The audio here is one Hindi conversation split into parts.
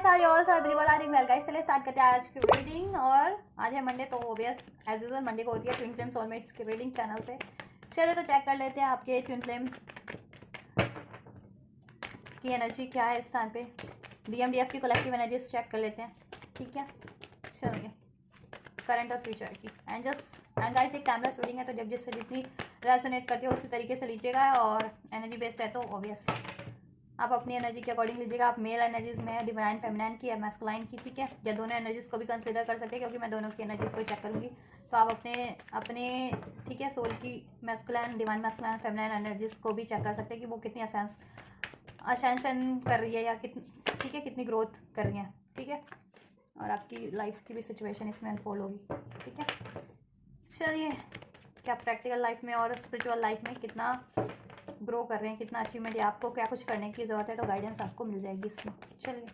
Guys, are you all so I believe all are doing well guys. चलिए स्टार्ट करते हैं आज की रीडिंग। और आज है मंडे, तो ऑब्वियस एज यूजुअल मंडे को होती है ट्विन फ्लेम सोलमेट्स की रीडिंग चैनल पे। चलिए तो चेक कर लेते हैं आपके ट्विन फ्लेम की एनर्जी क्या है इस टाइम पे। DMDF की कलेक्टिव एनर्जीज चेक कर लेते हैं, ठीक है। चलिए करंट और फ्यूचर की एंड गाइस एक टाइमलेस रीडिंग है, तो जब जिससे जितनी रेजोनेट करती है उसी तरीके से लीजिएगा। और एनर्जी बेस्ड है तो ऑब्वियस आप अपनी एनर्जी के अकॉर्डिंग लीजिएगा। आप मेल एनर्जीज में डिवाइन फेमिनाइन की या मैस्कुलाइन की, ठीक है, या दोनों एनर्जीज को भी कंसिडर कर सकते हैं, क्योंकि मैं दोनों की एनर्जीज को चेक करूँगी। तो आप अपने ठीक है सोल की masculine, divine masculine, feminine energies को भी चेक कर सकते हैं कि वो कितनी असेंशन कर रही है या ठीक है कितनी ग्रोथ कर रही है, ठीक है। और आपकी लाइफ की भी सिचुएशन इसमें अनफोल्ड होगी, ठीक है। चलिए क्या प्रैक्टिकल लाइफ में और स्पिरिचुअल लाइफ में कितना ग्रो कर रहे हैं, कितना अचीवमेंट या आपको क्या कुछ करने की ज़रूरत है, तो गाइडेंस आपको मिल जाएगी इसमें। चलिए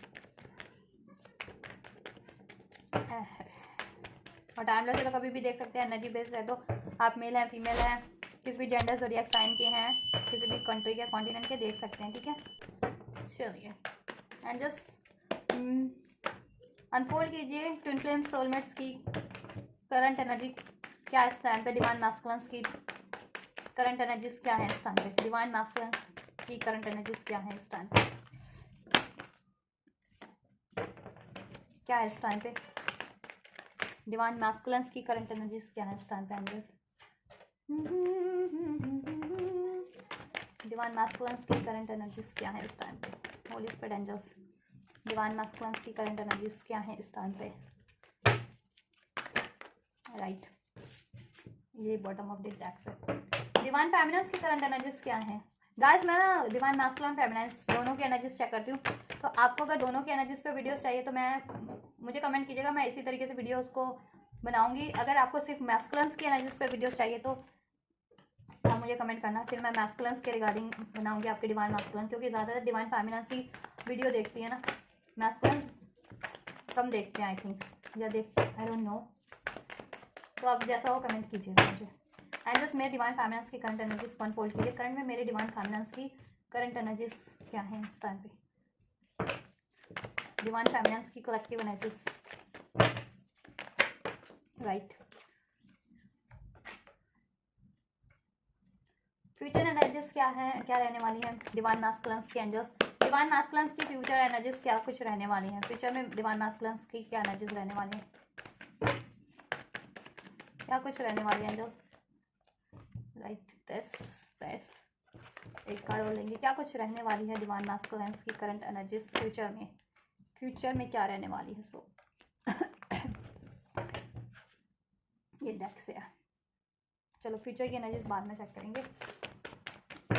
और टाइमलेस है तो कभी भी देख सकते हैं। एनर्जी बेस्ड है तो आप मेल हैं, फीमेल हैं, किसी भी जेंडर ज़ोडिएक साइन के हैं, किसी भी कंट्री के कॉन्टिनेंट के देख सकते हैं, ठीक है। चलिए एंड जस्ट अनफोल्ड कीजिए ट्विन फ्लेम सोलमेट्स की करंट एनर्जी क्या है इस टाइम पे। डिवाइन मैस्कुलेंस की करंट एनर्जीज क्या है इस टाइम पे। डिवाइन मैस्कुलेंस की करंट एनर्जीज क्या है इस टाइम पे, क्या है इस टाइम पे। डिवाइन मैस्कुलेंस की करंट एनर्जीज क्या है इस टाइम पे एंजल्स। डिवाइन मैस्कुलेंस की करंट एनर्जीज क्या है इस टाइम पे। Holi spirit angels, divine masculines की करंट एनर्जीज क्या है इस टाइम पे। राइट, ये बॉटम ऑफ द डेक से डिवाइन फेमिनाइन्स की करंट एनर्जीज क्या है। गाइस मैं ना डिवाइन मैस्कुलाइन फेमिनाइन्स दोनों की एनर्जीज चेक करती हूँ। तो आपको अगर दोनों की एनर्जीज पे वीडियोस चाहिए तो मुझे कमेंट कीजिएगा, मैं इसी तरीके से वीडियोस को बनाऊंगी। अगर आपको सिर्फ मैस्कुलेंस की एनर्जीज पे वीडियोस चाहिए तो आप मुझे कमेंट करना, फिर मैं मैस्कुलेंस के रिगार्डिंग बनाऊंगी आपके डिवाइन मैस्कुलेंस, क्योंकि ज़्यादातर डिवाइन फेमिनाइन्स ही वीडियो देखती है ना, मैस्कुलेंस कम देखते हैं आई थिंक, या आई डोंट नो। तो आप जैसा हो कमेंट कीजिएगा मुझे। एंड जस्ट मेरे डिवाइन फाइनेंस की करंट एनर्जीज को अनफोल्ड कीजिए। करंट में मेरे डिवाइन फाइनेंस की करंट एनर्जीज क्या है इस टाइम पे। डिवाइन फाइनेंस की collective energies, right. Future energies क्या है, क्या रहने वाली है डिवाइन मैस्कुलेंस की एंजल्स। डिवाइन मैस्कुलेंस की फ्यूचर एनर्जीज क्या कुछ रहने वाली हैं। फ्यूचर में डिवाइन मैस्कुलेंस की क्या एनर्जीज रहने वाली हैं, क्या कुछ रहने वाली है एंजल्स। राइट, दिस एक कार्ड और लेंगे। क्या कुछ रहने वाली है डिवाइन मैस्कुलेंस की करंट एनर्जीज फ्यूचर में क्या रहने वाली है। सो ये डेक से है। चलो फ्यूचर की एनर्जीज बाद में चेक करेंगे।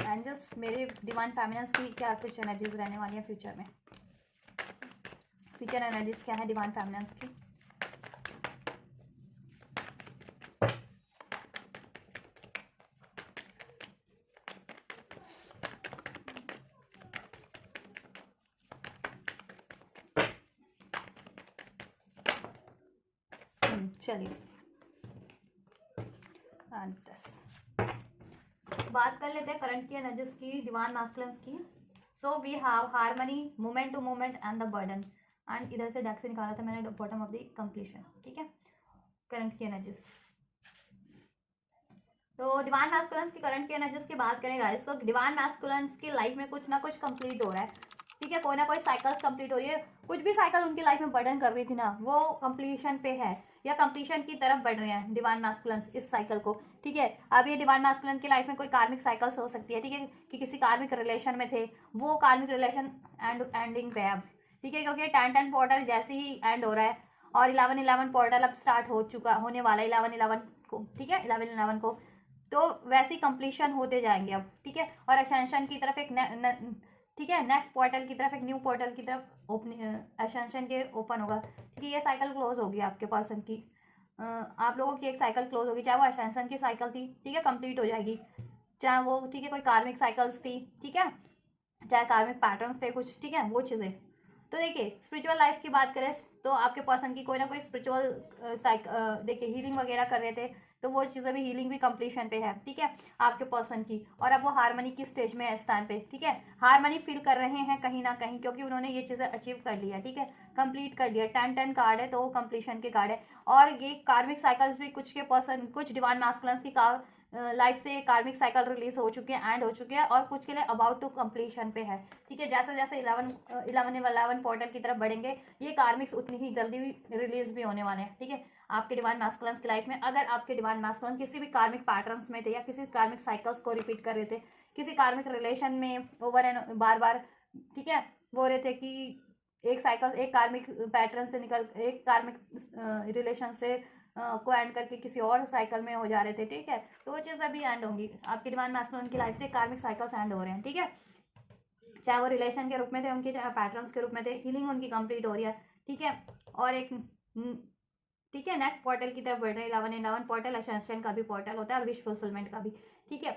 एंजल्स मेरे डिवाइन फेमिनाइन्स की क्या कुछ एनर्जीज रहने वाली है फ्यूचर में। फ्यूचर एनर्जीज क्या है डिवाइन फेमिनाइन्स की। चलिए बात कर लेते हैं करंट की एनर्जीज की डिवाइन मैस्कुलेंस की। So we have harmony, moment to moment and the burden. And इधर से डेक से निकाला था मैंने बॉटम ऑफ द कंप्लीशन, ठीक है। करंट की एनर्जीज, तो डिवाइन मैस्कुलेंस की करंट की एनर्जीज की बात करें गाइस, तो डिवाइन मैस्कुलेंस की लाइफ में कुछ ना कुछ कंप्लीट हो रहा है, ठीक है। कोई ना कोई साइकिल्स कंप्लीट हो रही है। कुछ भी साइकिल उनकी लाइफ में बर्डन कर रही थी ना, वो कंप्लीशन पे है या कंप्लीशन की तरफ बढ़ रहे हैं डिवाइन मैस्कुलेंस इस साइकिल को, ठीक है। अब ये डिवाइन मैस्कुलेंस की लाइफ में कोई कार्मिक साइकिल्स हो सकती है, ठीक है, कि किसी कार्मिक रिलेशन में थे, वो कार्मिक रिलेशन एंडिंग पे अब, ठीक है, क्योंकि 10-10 पोर्टल जैसे ही एंड हो रहा है और 11-11 पोर्टल अब स्टार्ट होने वाला है 11-11 को, ठीक है, 11-11 को। तो वैसे ही कंप्लीशन होते जाएंगे अब, ठीक है। और असेंशन की तरफ एक ठीक है, नेक्स्ट पोर्टल की तरफ, एक न्यू पोर्टल की तरफ असेंशन के ओपन होगा, ठीक है। ये साइकिल क्लोज होगी आपके पर्सन की, आप लोगों की एक साइकिल क्लोज होगी, चाहे वो असेंशन की साइकिल थी, ठीक है, कंप्लीट हो जाएगी, चाहे वो, ठीक है, कोई कार्मिक साइकिल्स थी, ठीक है, चाहे कार्मिक पैटर्न्स थे कुछ, ठीक है, वो चीज़ें। तो देखिए स्पिरिचुअल लाइफ की बात करें तो आपके पर्सन की कोई ना कोई स्पिरिचुअल देखिए हीलिंग वगैरह कर रहे थे, तो वो चीज़ें भी हीलिंग भी कंप्लीशन पे है, ठीक है, आपके पर्सन की। और अब वो हारमनी की स्टेज में है इस टाइम पे, ठीक है, हारमनी फील कर रहे हैं कहीं ना कहीं, क्योंकि उन्होंने ये चीज़ें अचीव कर लिया, ठीक है, कंप्लीट कर दिया। 10-10 कार्ड है तो वो कंप्लीशन के कार्ड है। और ये कार्मिक साइकिल्स भी कुछ के पर्सन, कुछ डिवाइन मैस्कुलिन्स की लाइफ से कार्मिक साइकिल रिलीज हो चुके हैं, एंड हो चुके हैं, और कुछ के लिए अबाउट टू कंप्लीशन पे है, ठीक है। जैसे जैसे 11 पोर्टल की तरफ बढ़ेंगे ये कार्मिक्स उतनी ही जल्दी रिलीज भी होने वाले हैं, ठीक है, आपके डिवाइन मैस्कुलिन्स की लाइफ में। अगर आपके डिवाइन मैस्कुलिन किसी भी कार्मिक पैटर्न्स में थे या किसी कार्मिक साइकिल्स को रिपीट कर रहे थे, किसी कार्मिक रिलेशन में ओवर एंड बार बार, ठीक है, बोल रहे थे कि एक साइकिल, एक कार्मिक पैटर्न से निकल, एक कार्मिक रिलेशन से को एंड करके किसी और साइकिल में हो जा रहे थे, ठीक है, तो वो चीज़ अभी एंड होंगी। आपकी डिवाइन मैस्कुलिन की लाइफ से कार्मिक साइकिल्स एंड हो रहे हैं, ठीक है, चाहे वो रिलेशन के रूप में थे उनके, चाहे पैटर्न्स के रूप में थे, हीलिंग उनकी कंप्लीट हो रही है, ठीक है। और एक ठीक है, नेक्स्ट पोर्टल की तरफ बढ़ रहे हैं। 11 पोर्टल असेंशन का भी पोर्टल होता है और विश फुलफिलमेंट का भी, ठीक है।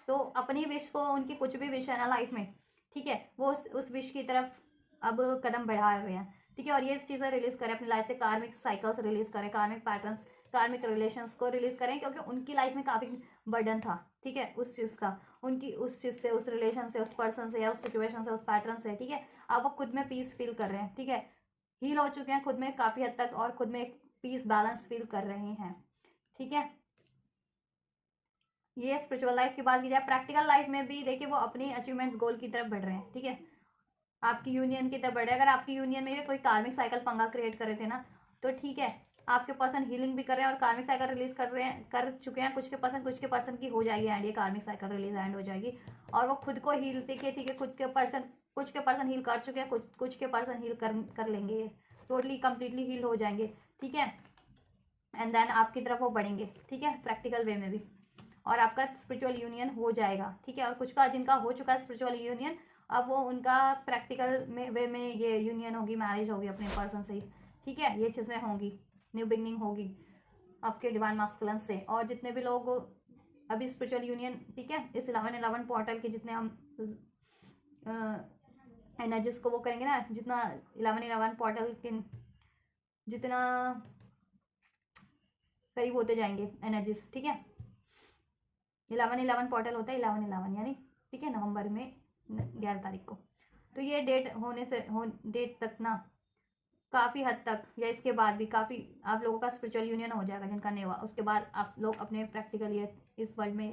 तो अपनी विश को, उनकी कुछ भी विश है ना लाइफ में, ठीक है, वो उस विश की तरफ अब कदम बढ़ा रहे हैं, ठीक है। और ये चीज़ें रिलीज करें अपनी लाइफ से, कार्मिक साइकिल्स रिलीज करें, कार्मिक पैटर्न्स, कार्मिक रिलेशंस को रिलीज करें, क्योंकि उनकी लाइफ में काफ़ी बर्डन था, ठीक है, उस चीज़ का, उनकी उस चीज़ से, उस रिलेशन से, उस पर्सन से, या उस सिचुएशन से, उस पैटर्न से, ठीक है। अब वो खुद में पीस फील कर रहे हैं, ठीक है, हील हो चुके हैं खुद में काफ़ी हद तक, और खुद में एक पीस बैलेंस फील कर रहे हैं, ठीक है। ये स्पिरिचुअल लाइफ की बात की जाए, प्रैक्टिकल लाइफ में भी देखिए वो अपनी अचीवमेंट्स गोल की तरफ बढ़ रहे हैं, ठीक है, आपकी यूनियन की तरफ बढ़ रहे हैं। अगर आपकी यूनियन में भी कोई कार्मिक साइकिल पंगा क्रिएट कर रहे थे ना, तो ठीक है, आपके पर्सन हीलिंग भी कर रहे हैं और कार्मिक साइकिल रिलीज कर रहे हैं, कर चुके हैं। कुछ के पर्सन की हो जाएगी एंड, ये कार्मिक साइकिल रिलीज एंड हो जाएगी, और वो खुद को हील, देखिए, ठीक है, कुछ के पर्सन हील कर चुके हैं, कुछ के पर्सन हील कर लेंगे, टोटली कंप्लीटली हील हो जाएंगे, ठीक है, एंड देन आपकी तरफ वो बढ़ेंगे, ठीक है, प्रैक्टिकल वे में भी, और आपका स्पिरिचुअल यूनियन हो जाएगा, ठीक है। और कुछ का, जिनका हो चुका है स्पिरिचुअल यूनियन, अब वो उनका प्रैक्टिकल में वे में ये यूनियन होगी, मैरिज होगी अपने पर्सन से ही, ठीक है, ये चीज़ें होंगी, न्यू बिगनिंग होगी आपके डिवाइन मास्कुलिन से। और जितने भी लोग अभी स्पिरिचुअल यूनियन, ठीक है, इस 11 पोर्टल के जितने हम एनर्जीज को वो करेंगे ना, जितना 11 पोर्टल के जितना करीब होते जाएंगे एनर्जीज, ठीक है, 11 पोर्टल होता है 11 यानी, ठीक है, नवंबर में 11 तारीख को। तो ये डेट होने से डेट तक ना काफ़ी हद तक, या इसके बाद भी काफ़ी आप लोगों का स्पिरिचुअल यूनियन हो जाएगा जिनका नहीं हुआ। उसके बाद आप लोग अपने प्रैक्टिकल ये इस वर्ल्ड में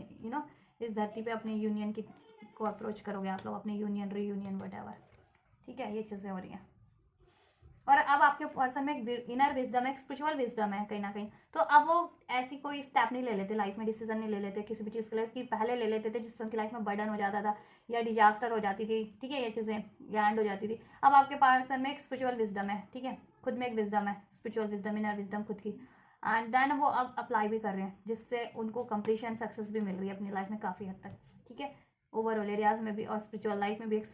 इस धरती पे अपने यूनियन की को अप्रोच करोगे, आप लोग अपने यूनियन, रीयूनियन, वटएवर, ठीक है, ये चीज़ें हो रही हैं। और अब आपके पर्सन में एक इनर विजडम है, एक स्पिरिचुअल विजडम है कहीं ना कहीं, तो अब वो ऐसी कोई स्टेप नहीं ले लेते लाइफ में, डिसीजन नहीं ले लेते किसी भी चीज़ के लिए कि पहले ले लेते थे जिससे उनकी लाइफ में बर्डन हो जाता था या डिजास्टर हो जाती थी, ठीक है, ये चीज़ें एंड हो जाती थी। अब आपके पर्सन में एक स्पिरिचुअल विजडम है, ठीक है, खुद में एक विजडम है, स्पिरिचुअल विजडम, इनर विजडम खुद की, एंड देन वो अब अप्लाई भी कर रहे हैं, जिससे उनको कंप्लीशन सक्सेस भी मिल रही है अपनी लाइफ में काफ़ी हद तक, ठीक है, ओवरऑल एरियाज में भी और स्पिरिचुअल लाइफ में भी एक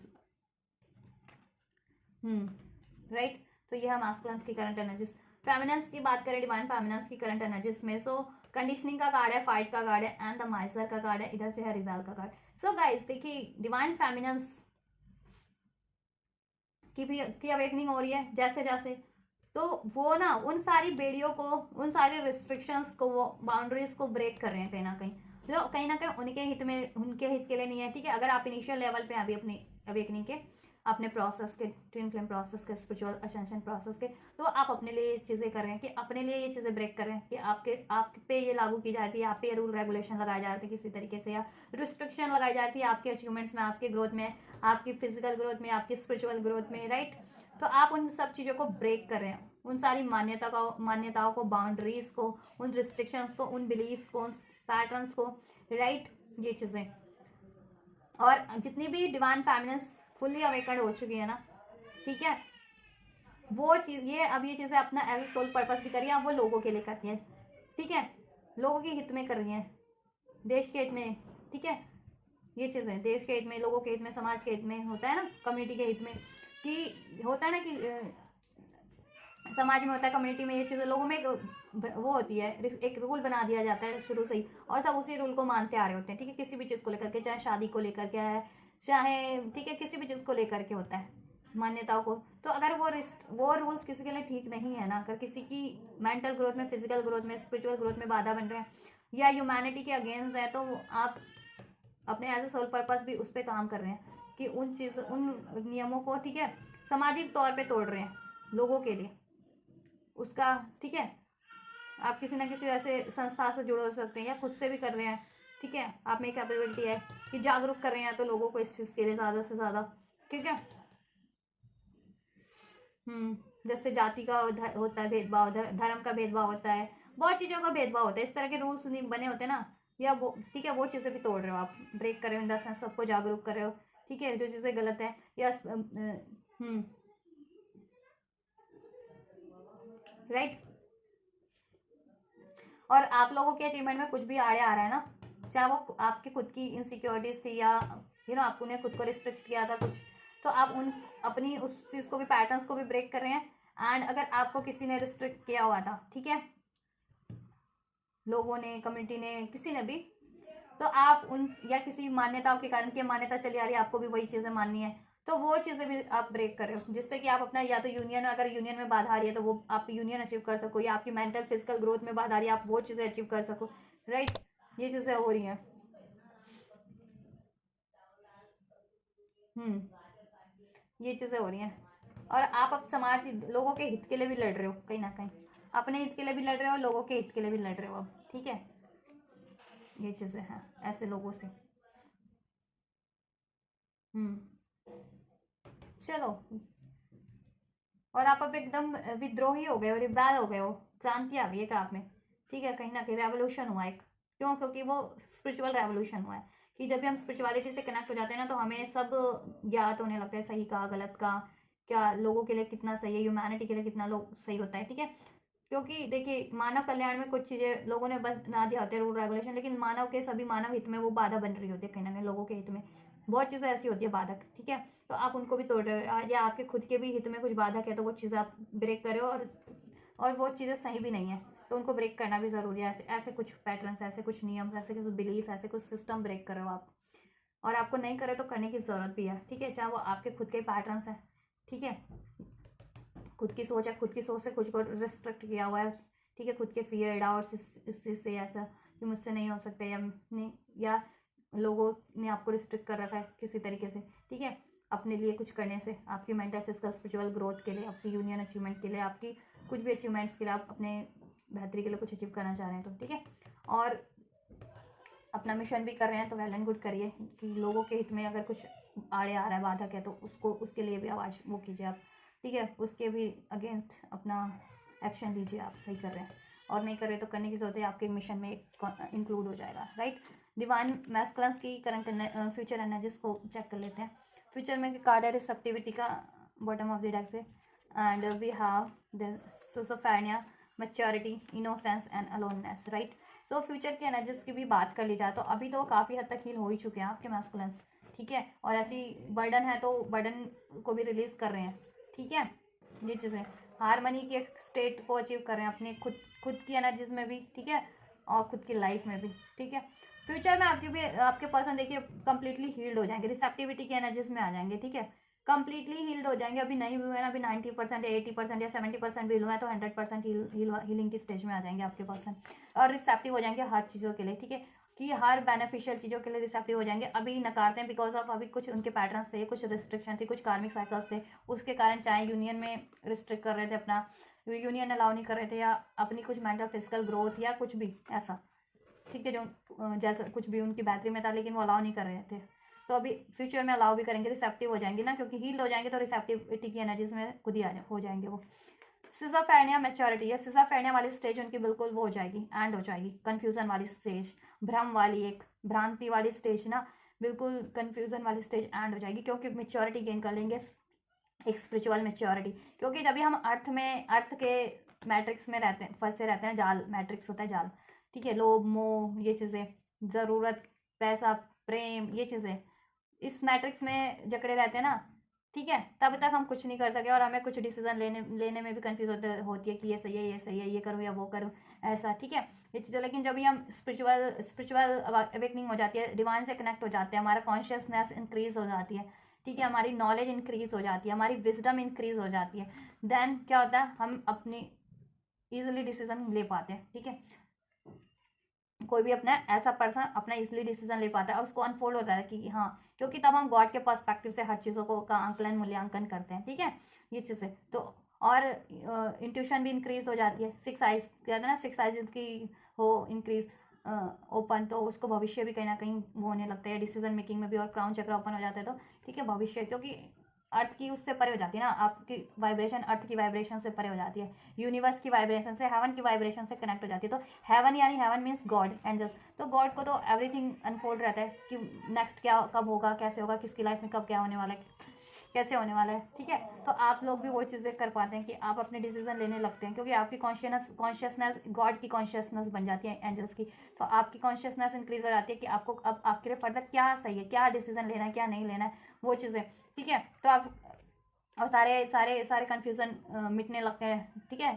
राइट। तो ये है मास्कुलिन्स की करंट एनर्जीज। फेमिनिन्स की बात करें, डिवाइन फेमिनिन्स की करंट एनर्जीज में, सो कंडीशनिंग का कार्ड है, फाइट का कार्ड है, एंड द माइजर का कार्ड है, इधर से है रिवेल का कार्ड। सो गाइस देखिए, डिवाइन फेमिनिन्स की अवेकनिंग हो रही है जैसे जैसे, तो वो ना उन सारी बेड़ियों को, उन सारी रिस्ट्रिक्शंस को, वो बाउंड्रीज को ब्रेक कर रहे हैं कहीं ना कहीं, तो कहीं ना कहीं उनके हित में, उनके हित के लिए नहीं है, ठीक है। अगर आप इनिशियल लेवल पे अभी अपनी अवेकनिंग के, अपने प्रोसेस के, ट्विन फ्लेम प्रोसेस के, स्पिरिचुअल असेंशन प्रोसेस के, तो आप अपने लिए ये चीज़ें कर रहे हैं कि अपने लिए ये चीज़ें ब्रेक कर रहे हैं कि आप पे ये लागू की जाती है, आप पे ये रूल रेगुलेशन लगाए जा रहे थे किसी तरीके से, या रिस्ट्रिक्शन लगाई जाती है आपके अचीवमेंट्स में, आपके ग्रोथ में, आपकी फिजिकल ग्रोथ में, आपकी स्पिरिचुअल ग्रोथ में, राइट। तो आप उन सब चीज़ों को ब्रेक कर रहे हैं, उन सारी मान्यताओं को, बाउंड्रीज को, उन रिस्ट्रिक्शंस को, उन बिलीव्स को, उन पैटर्न्स को, राइट, ये चीज़ें। और जितनी भी डिवाइन फेमिनिन्स फुल्ली अवेकन्ड हो चुकी है ना, ठीक है, वो चीज़, ये अब ये चीज़ें अपना एज सोल पर्पस भी करी है, अब वो लोगों के लिए करती हैं, ठीक है, लोगों के हित में कर रही हैं, देश के हित में, ठीक है, ये चीज़ें देश के हित में, लोगों के हित में, समाज के हित में, होता है ना, कम्युनिटी के हित में, कि होता है ना कि समाज में होता है, कम्युनिटी में, ये चीज़ें लोगों में एक वो होती है, एक रूल बना दिया जाता है शुरू से ही, और सब उसी रूल को मानते आ रहे होते हैं, ठीक है, किसी भी चीज़ को लेकर के, चाहे शादी को लेकर के है, चाहे, ठीक है, किसी भी चीज़ को लेकर के होता है, मान्यताओं को, तो अगर वो रूल्स किसी के लिए ठीक नहीं है ना, अगर किसी की मेंटल ग्रोथ में, फिजिकल ग्रोथ में, स्पिरिचुअल ग्रोथ में बाधा बन रहे हैं या ह्यूमैनिटी के अगेंस्ट है, तो आप अपने एज ए सोल पर्पस भी उस पर काम कर रहे हैं कि उन नियमों को, ठीक है, सामाजिक तौर पे तोड़ रहे हैं लोगों के लिए उसका, ठीक है। आप किसी ना किसी ऐसे संस्था से जुड़े हो सकते हैं या खुद से भी कर रहे हैं, ठीक है। आप में कैपेबिलिटी है कि जागरूक कर रहे हैं तो लोगों को इस चीज़ के लिए ज़्यादा से ज़्यादा, ठीक है। जैसे जाति का होता है भेदभाव, धर्म का भेदभाव होता है, बहुत चीज़ों का भेदभाव होता है, इस तरह के रूल्स बने होते हैं ना, या वो, ठीक है, वो चीज़ें भी तोड़ रहे हो आप, ब्रेक कर रहे हो, इन द सेंस सबको जागरूक कर रहे हो, ठीक है, जो चीज़ें गलत है या राइट। और आप लोगों के अचीवमेंट में कुछ भी आड़े आ रहा है ना, चाहे वो आपकी खुद की इनसिक्योरिटीज थी या आपने खुद को रिस्ट्रिक्ट किया था कुछ, तो आप उन अपनी उस चीज़ को भी, पैटर्न्स को भी ब्रेक कर रहे हैं। एंड अगर आपको किसी ने रिस्ट्रिक्ट किया हुआ था, ठीक है, लोगों ने, कम्युनिटी ने, किसी ने भी, तो आप उन या किसी मान्यताओं के कारण, की मान्यता चली आ रही है आपको भी वही चीज़ें माननी है, तो वो चीज़ें भी आप ब्रेक कर रहे हो, जिससे कि आप अपना, या तो यूनियन, अगर यूनियन में बाधा आ रही है तो वो आप यूनियन अचीव कर सको, या आपकी मेंटल फिजिकल ग्रोथ में बाधा आ रही है आप वो चीज़ें अचीव कर सको, राइट। ये चीज़ें हो रही हैं। हम्म ये चीज़ें हो रही हैं, और आप अब समाज, लोगों के हित के लिए भी लड़ रहे हो कहीं ना कहीं, अपने हित के लिए भी लड़ रहे हो, लोगों के हित के लिए भी लड़ रहे हो अब, ठीक है। ये चीज़ें हैं ऐसे लोगों से। हम्म चलो, और आप अब एकदम विद्रोही हो गए हो, रिबेल हो गए हो, क्रांति आ गई है आप में, ठीक है, कहीं ना कहीं रेवोल्यूशन हुआ एक, क्यों? क्योंकि वो स्पिरिचुअल रेवोल्यूशन हुआ है कि जब भी हम स्पिरिचुअलिटी से कनेक्ट हो जाते हैं ना, तो हमें सब ज्ञात होने लगता है, सही का गलत का, क्या लोगों के लिए कितना सही है, ह्यूमैनिटी के लिए कितना लोग सही होता है, ठीक है। क्योंकि देखिए, मानव कल्याण में कुछ चीज़ें लोगों ने बना दिया होते हैं रूल रेगुलेशन, लेकिन मानव के सभी मानव हित में वो बाधा बन रही होती है कहीं ना कहीं, लोगों के हित में बहुत चीज़ें ऐसी होती है बाधक, ठीक है। तो आप उनको भी तोड़ रहे हो, या आपके खुद के भी हित में कुछ बाधक है तो वो चीज़ें आप ब्रेक कर रहे हो, और वो चीज़ें सही भी नहीं है, तो उनको ब्रेक करना भी ज़रूरी है। ऐसे ऐसे कुछ पैटर्न्स, ऐसे कुछ नियम, ऐसे कुछ बिलीफ, ऐसे कुछ सिस्टम ब्रेक कर रहे हो आप, और आपको नहीं करे तो करने की ज़रूरत भी है, ठीक है, चाहे वो आपके खुद के पैटर्न्स हैं, ठीक है, खुद की सोच है, खुद की सोच से खुद को रिस्ट्रिक्ट किया हुआ है, ठीक है, खुद के फियर डाउट्स, इस चीज़ से ऐसा कि मुझसे नहीं हो सकता, या नहीं, या लोगों ने आपको रिस्ट्रिक्ट कर रखा है किसी तरीके से, ठीक है, अपने लिए कुछ करने से, आपकी मेंटल फिजिकल स्पिरिचुअल ग्रोथ के लिए, आपकी यूनियन अचीवमेंट के लिए, आपकी कुछ भी अचीवमेंट्स के लिए, आप अपने बेहतरी के लिए कुछ अचीव करना चाह रहे हैं तो, ठीक है, और अपना मिशन भी कर रहे हैं तो वेल एंड गुड करिए, कि लोगों के हित में अगर कुछ आड़े आ रहा है, बाधक है, तो उसको, उसके लिए भी आवाज़ वो कीजिए आप, ठीक है, उसके भी अगेंस्ट अपना एक्शन लीजिए, आप सही कर रहे हैं, और नहीं कर रहे तो करने की जरूरत है, आपके मिशन में इंक्लूड हो जाएगा, राइट। डिवाइन मैस्कुलिन्स की करंट फ्यूचर एनर्जीज को चेक कर लेते हैं। फ्यूचर में कार्ड है रिसेप्टिविटी का, बॉटम ऑफ द डेक से, and we have the schizophrenia, maturity, innocence and aloneness, right. So future के एनर्जीज की भी बात कर ली जाए तो अभी तो काफ़ी हद तक हील हो ही चुके हैं आपके मैस्कुलिन्स, ठीक है, और ऐसी बर्डन है तो बर्डन को भी रिलीज कर रहे हैं, ठीक है। ये चीज़ें हारमनी की एक स्टेट को अचीव कर रहे हैं अपने खुद की एनर्जीज में भी, ठीक है, और खुद की लाइफ में भी, ठीक है। फ्यूचर में आपके भी, आपके पर्सन देखिए कंप्लीटली हील्ड हो जाएंगे, रिसेप्टिविटी की एनर्जीज में आ जाएंगे, ठीक है, कंप्लीटली हील्ड हो जाएंगे। अभी नहीं हुए ना, अभी 90% या 80% या 70% भी हुआ है, तो 100% हीलिंग की स्टेज में आ जाएंगे आपके पर्सन, और रिसेप्टिव हो जाएंगे हर चीज़ों के लिए, ठीक है, कि हर बेनिफिशियल चीज़ों के लिए रिसेप्टिव हो जाएंगे। अभी नकारते हैं बिकॉज ऑफ अभी कुछ उनके पैटर्न्स थे, कुछ रिस्ट्रिक्शन थी, कुछ कार्मिक साइकिल्स थे, उसके कारण चाहे यूनियन में रिस्ट्रिक्ट कर रहे थे, अपना यूनियन अलाउ नहीं कर रहे थे, या अपनी कुछ मेंटल फिजिकल ग्रोथ या कुछ भी ऐसा, ठीक है, जो जैसा कुछ भी उनकी बेहतरी में था, लेकिन वो अलाउ नहीं कर रहे थे, तो अभी फ्यूचर में अलाउ भी करेंगे, रिसेप्टिव हो जाएंगे ना, क्योंकि हील हो जाएंगे तो रिसेप्टिविटी की एनर्जीज में खुद ही हो जाएंगे वो। सिजोफ्रेनिया मैच्योरिटी या सिजोफ्रेनिया वाली स्टेज उनकी बिल्कुल वो हो जाएगी, एंड हो जाएगी, कंफ्यूजन वाली स्टेज, भ्रम वाली, एक भ्रांति वाली स्टेज ना, बिल्कुल कंफ्यूजन वाली स्टेज एंड हो जाएगी, क्योंकि मेच्योरिटी गेन कर लेंगे, एक स्पिरिचुअल मेच्योरिटी। क्योंकि जब भी हम अर्थ के मैट्रिक्स में रहते हैं, फंसे रहते हैं, जाल मैट्रिक्स होता है, जाल, ठीक है, लोभ मोह ये चीज़ें, ज़रूरत, पैसा, प्रेम, ये चीज़ें इस मैट्रिक्स में जकड़े रहते हैं ना, ठीक है, तब तक हम कुछ नहीं कर सके, और हमें कुछ डिसीजन लेने में भी कंफ्यूज होती है कि ये सही है, ये सही है, ये करूँ या वो करूँ, ऐसा, ठीक है, ये चीज़ें। लेकिन जब भी हम स्पिरिचुअल अवेकनिंग हो जाती है, डिवाइन से कनेक्ट हो जाते हैं, हमारा कॉन्शियसनेस इंक्रीज हो जाती है, ठीक है, हमारी नॉलेज इंक्रीज हो जाती है, हमारी विजडम इंक्रीज हो जाती है। देन क्या होता है, हम अपनी इजिली डिसीजन ले पाते हैं। ठीक है, कोई भी अपना ऐसा पर्सन अपना इजिली डिसीजन ले पाता है और उसको अनफोल्ड होता है कि हाँ, क्योंकि तब हम गॉड के पर्सपेक्टिव से हर चीज़ों को का आंकलन मूल्यांकन करते हैं। ठीक है, ये चीज़ें तो, और इंट्यूशन भी इंक्रीज हो जाती है। सिक्स आइज कहते हैं ना, सिक्स आइज की हो इंक्रीज ओपन, तो उसको भविष्य भी कहीं ना कहीं वो होने लगता है डिसीजन मेकिंग में भी, और क्राउन चक्र ओपन हो जाता है। तो ठीक है, भविष्य, क्योंकि अर्थ की उससे परे हो जाती है ना, आपकी वाइब्रेशन अर्थ की वाइब्रेशन से परे हो जाती है, यूनिवर्स की वाइब्रेशन से, हेवन की वाइब्रेशन से कनेक्ट हो जाती है। तो हेवन यानी हेवन मीन्स गॉड, एंजल्स। तो गॉड को तो एवरीथिंग अनफोल्ड रहता है कि नेक्स्ट क्या कब होगा, कैसे होगा, किसकी लाइफ में कब क्या होने वाला है, कैसे होने वाला है। ठीक है, तो आप लोग भी वो चीज़ें कर पाते हैं कि आप अपने डिसीजन लेने लगते हैं, क्योंकि आपकी कॉन्शियसनेस गॉड की कॉन्शियसनेस बन जाती है, एंजल्स की। तो आपकी कॉन्शियसनेस इंक्रीज हो जाती है कि आपको अब आपके लिए फर्दर क्या सही है, क्या डिसीजन लेना है, क्या नहीं लेना है, वो चीज़ें। ठीक है, तो आप और सारे सारे सारे कन्फ्यूज़न मिटने लगते हैं। ठीक है,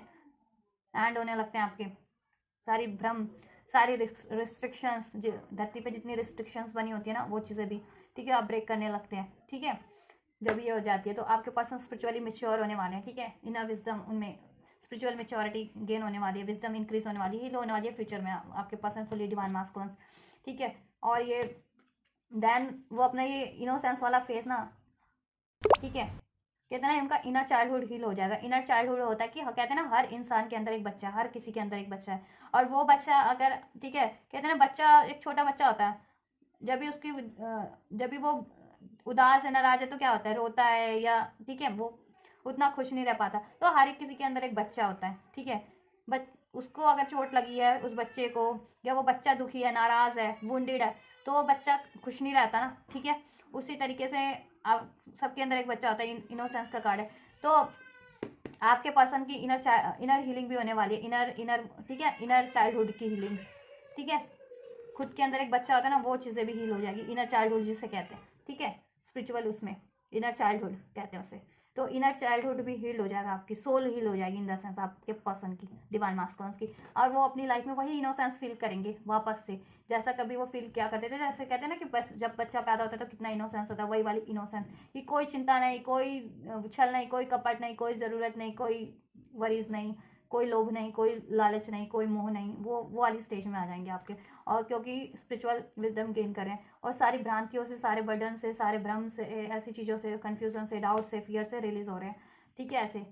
एंड होने लगते हैं आपके सारी भ्रम, सारी रिस्ट्रिक्शंस, जो धरती पे जितनी रिस्ट्रिक्शंस बनी होती है ना, वो चीज़ें भी, ठीक है, आप ब्रेक करने लगते हैं। ठीक है, जब ये हो जाती है तो आपके पर्सन स्पिरिचुअली मेच्योर होने वाले हैं। ठीक है, इनर विजडम उनमें स्पिरिचुअल मेच्योरिटी गेन होने वाली है, विजडम इंक्रीज होने वाली है, हील होने वाली है फ्यूचर में आपके पर्सन फुली डिवाइन मास्कुलिन्स। ठीक है, और ये देन वो अपना ये इनोसेंस वाला फेस ना, ठीक है, कहते हैं ना उनका इनर चाइल्डहुड हील हो जाएगा। इनर चाइल्डहुड होता है कि कहते हैं ना हर इंसान के अंदर एक बच्चा है, हर किसी के अंदर एक बच्चा है, और वो बच्चा अगर, ठीक है, कहते हैं ना बच्चा एक छोटा बच्चा होता है, जब भी उसकी जब भी वो उदास है, नाराज है, तो क्या होता है, रोता है, या ठीक है वो उतना खुश नहीं रह पाता। तो हर एक किसी के अंदर एक बच्चा होता है। ठीक है, बट उसको अगर चोट लगी है उस बच्चे को, या वो बच्चा दुखी है, नाराज है, वुंडेड है, तो वो बच्चा खुश नहीं रहता ना। ठीक है, उसी तरीके से आप सबके अंदर एक बच्चा होता है, इनोसेंस का कार्ड है। तो आपके पर्सन की इनर हीलिंग भी होने वाली है, इनर इनर ठीक है, इनर चाइल्डहुड की हीलिंग। ठीक है, खुद के अंदर एक बच्चा होता है ना, वो चीज़ें भी हील हो जाएगी, इनर चाइल्डहुड जिसे कहते हैं। ठीक है, स्पिरिचुअल उसमें इनर चाइल्डहुड कहते हैं उसे। तो इनर चाइल्डहुड भी हील हो जाएगा, आपकी सोल हील हो जाएगी इन द सेंस आपके पर्सन की, डिवाइन मास्कुलिन्स की, और वो अपनी लाइफ में वही इनोसेंस फील करेंगे वापस से, जैसा कभी वो फील क्या करते थे। जैसे कहते हैं ना कि बस जब बच्चा पैदा होता है तो कितना इनोसेंस होता है, वही वाली इनोसेंस कि कोई चिंता नहीं, कोई छल नहीं, कोई कपट नहीं, कोई ज़रूरत नहीं, कोई वरीज नहीं, कोई लोभ नहीं, कोई लालच नहीं, कोई मोह नहीं, वो वाली स्टेज में आ जाएंगे आपके। और क्योंकि स्पिरिचुअल विजडम गेन कर रहे हैं, और सारी भ्रांतियों से, सारे बर्डन से, सारे भ्रम से, ऐसी चीज़ों से, कन्फ्यूजन से, डाउट से, फियर से रिलीज हो रहे हैं। ठीक है, ऐसे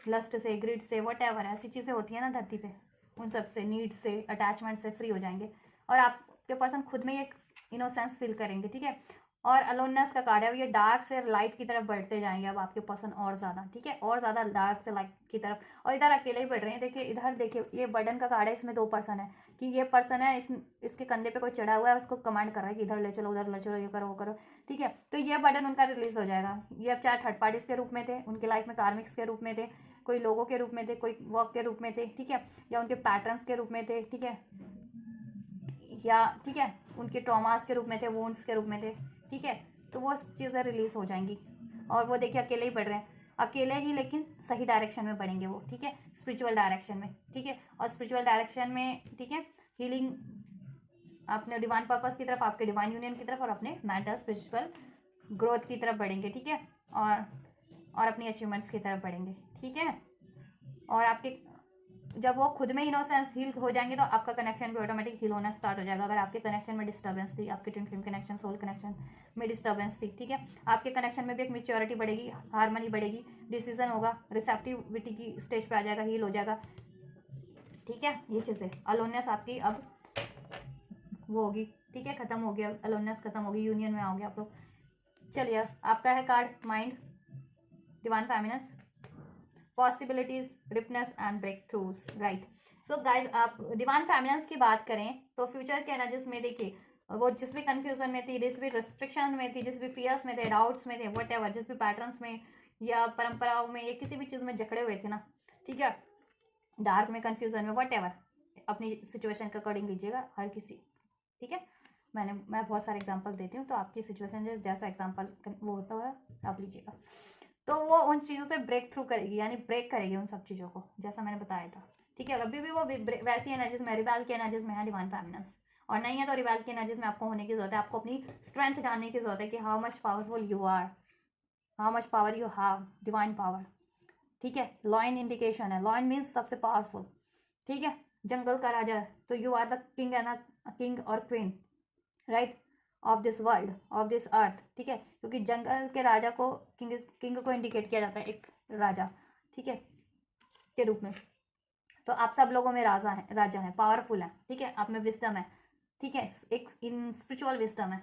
लस्ट से ग्रिड से, वट एवर ऐसी चीज़ें होती है ना धरती पे, उन सब से, नीड से, अटैचमेंट से फ्री हो जाएंगे, और आपके पर्सन खुद में एक इनोसेंस फील करेंगे। ठीक है, और अलोननेस का कार्ड है, ये डार्क से लाइट की तरफ बढ़ते जाएंगे अब आपके पर्सन और ज़्यादा। ठीक है, और ज़्यादा डार्क से लाइट की तरफ, और इधर अकेले ही बढ़ रहे हैं। देखिए इधर, देखिए ये बर्डन का कार्ड है, इसमें दो पर्सन है, कि ये पर्सन है, इसके कंधे पे कोई चढ़ा हुआ है, उसको कमांड कर रहा है कि इधर ले चलो, उधर ले चलो, ये करो, वो करो। ठीक है, तो ये बर्डन उनका रिलीज हो जाएगा। ये अब चाहे थर्ड पार्टीज के रूप में थे, उनके लाइफ में कार्मिक्स के रूप में थे, कोई लोगों के रूप में थे, कोई वर्क के रूप में थे, ठीक है, या उनके पैटर्न्स के रूप में थे, ठीक है, या ठीक है उनके ट्रॉमास के रूप में थे, वोन्स के रूप में थे। ठीक है, तो वो चीज़ें रिलीज हो जाएंगी, और वो देखिए अकेले ही बढ़ रहे हैं, अकेले ही, लेकिन सही डायरेक्शन में बढ़ेंगे वो। ठीक है, स्पिरिचुअल डायरेक्शन में। ठीक है, और स्पिरिचुअल डायरेक्शन में, ठीक है, हीलिंग अपने डिवाइन पर्पस की तरफ, आपके डिवाइन यूनियन की तरफ, और अपने मेंटल स्पिरिचुअल ग्रोथ की तरफ बढ़ेंगे। ठीक है, और अपनी अचीवमेंट्स की तरफ बढ़ेंगे। ठीक है, और आपके जब वो खुद में इनोसेंस हील हो जाएंगे तो आपका कनेक्शन भी ऑटोमेटिक हील होना स्टार्ट हो जाएगा। अगर आपके कनेक्शन में डिस्टर्बेंस थी, आपके twin flame connection, soul connection में डिस्टर्बेंस थी, ठीक है, आपके कनेक्शन में भी एक मेच्योरिटी बढ़ेगी, हार्मनी बढ़ेगी, डिसीजन होगा, रिसेप्टिविटी की स्टेज पे आ जाएगा, हील हो जाएगा। ठीक है, ये चीज़ें, अलोननेस आपकी अब वो होगी। ठीक है, खत्म हो गया, अलोननेस खत्म होगी, यूनियन में आओगे आप लोग। चलिए, आपका है card mind, divine feminines, possibilities, ripeness and breakthroughs, right. So guys, आप डिवाइन फेमिनिन्स की बात करें तो फ्यूचर के एनर्जीज में देखिए, वो जिस भी कंफ्यूजन में थी, जिस भी रिस्ट्रिक्शन में थी, जिस भी फियर्स में थे, डाउट्स में थे, वट एवर, जिस भी पैटर्न्स में या परंपराओं में या किसी भी चीज़ में जकड़े हुए थे ना, ठीक है, डार्क में, कंफ्यूजन में, वट एवर, अपनी सिचुएशन के अकॉर्डिंग लीजिएगा हर किसी। ठीक है, मैं बहुत सारे एग्जांपल देती हूँ, तो आपकी सिचुएशन जैसा एग्जांपल वो होता है आप लीजिएगा। तो वो उन चीज़ों से ब्रेक थ्रू करेगी, यानी ब्रेक करेगी उन सब चीज़ों को, जैसा मैंने बताया था। ठीक है, अभी भी वो वैसी एनर्जीज में, रिबेल की एनर्जीज में है डिवाइन फेमिनिन्स, और नहीं है तो रिबेल की एनर्जीज में आपको होने की जरूरत है। आपको अपनी स्ट्रेंथ जानने की जरूरत है कि how much powerful you are, how much power you have, divine power. ठीक है, लॉयन इंडिकेशन है, लॉयन मीन्स सबसे पावरफुल। ठीक है, जंगल का राजा है, तो you are the king and king और queen, right, of this world, of this earth. ठीक है, क्योंकि जंगल के राजा को किंग को इंडिकेट किया जाता है, एक राजा, ठीक है, के रूप में। तो आप सब लोगों में राजा है, पावरफुल है। ठीक है, आप में विजडम है। ठीक है, एक इन स्पिरिचुअल विजडम है,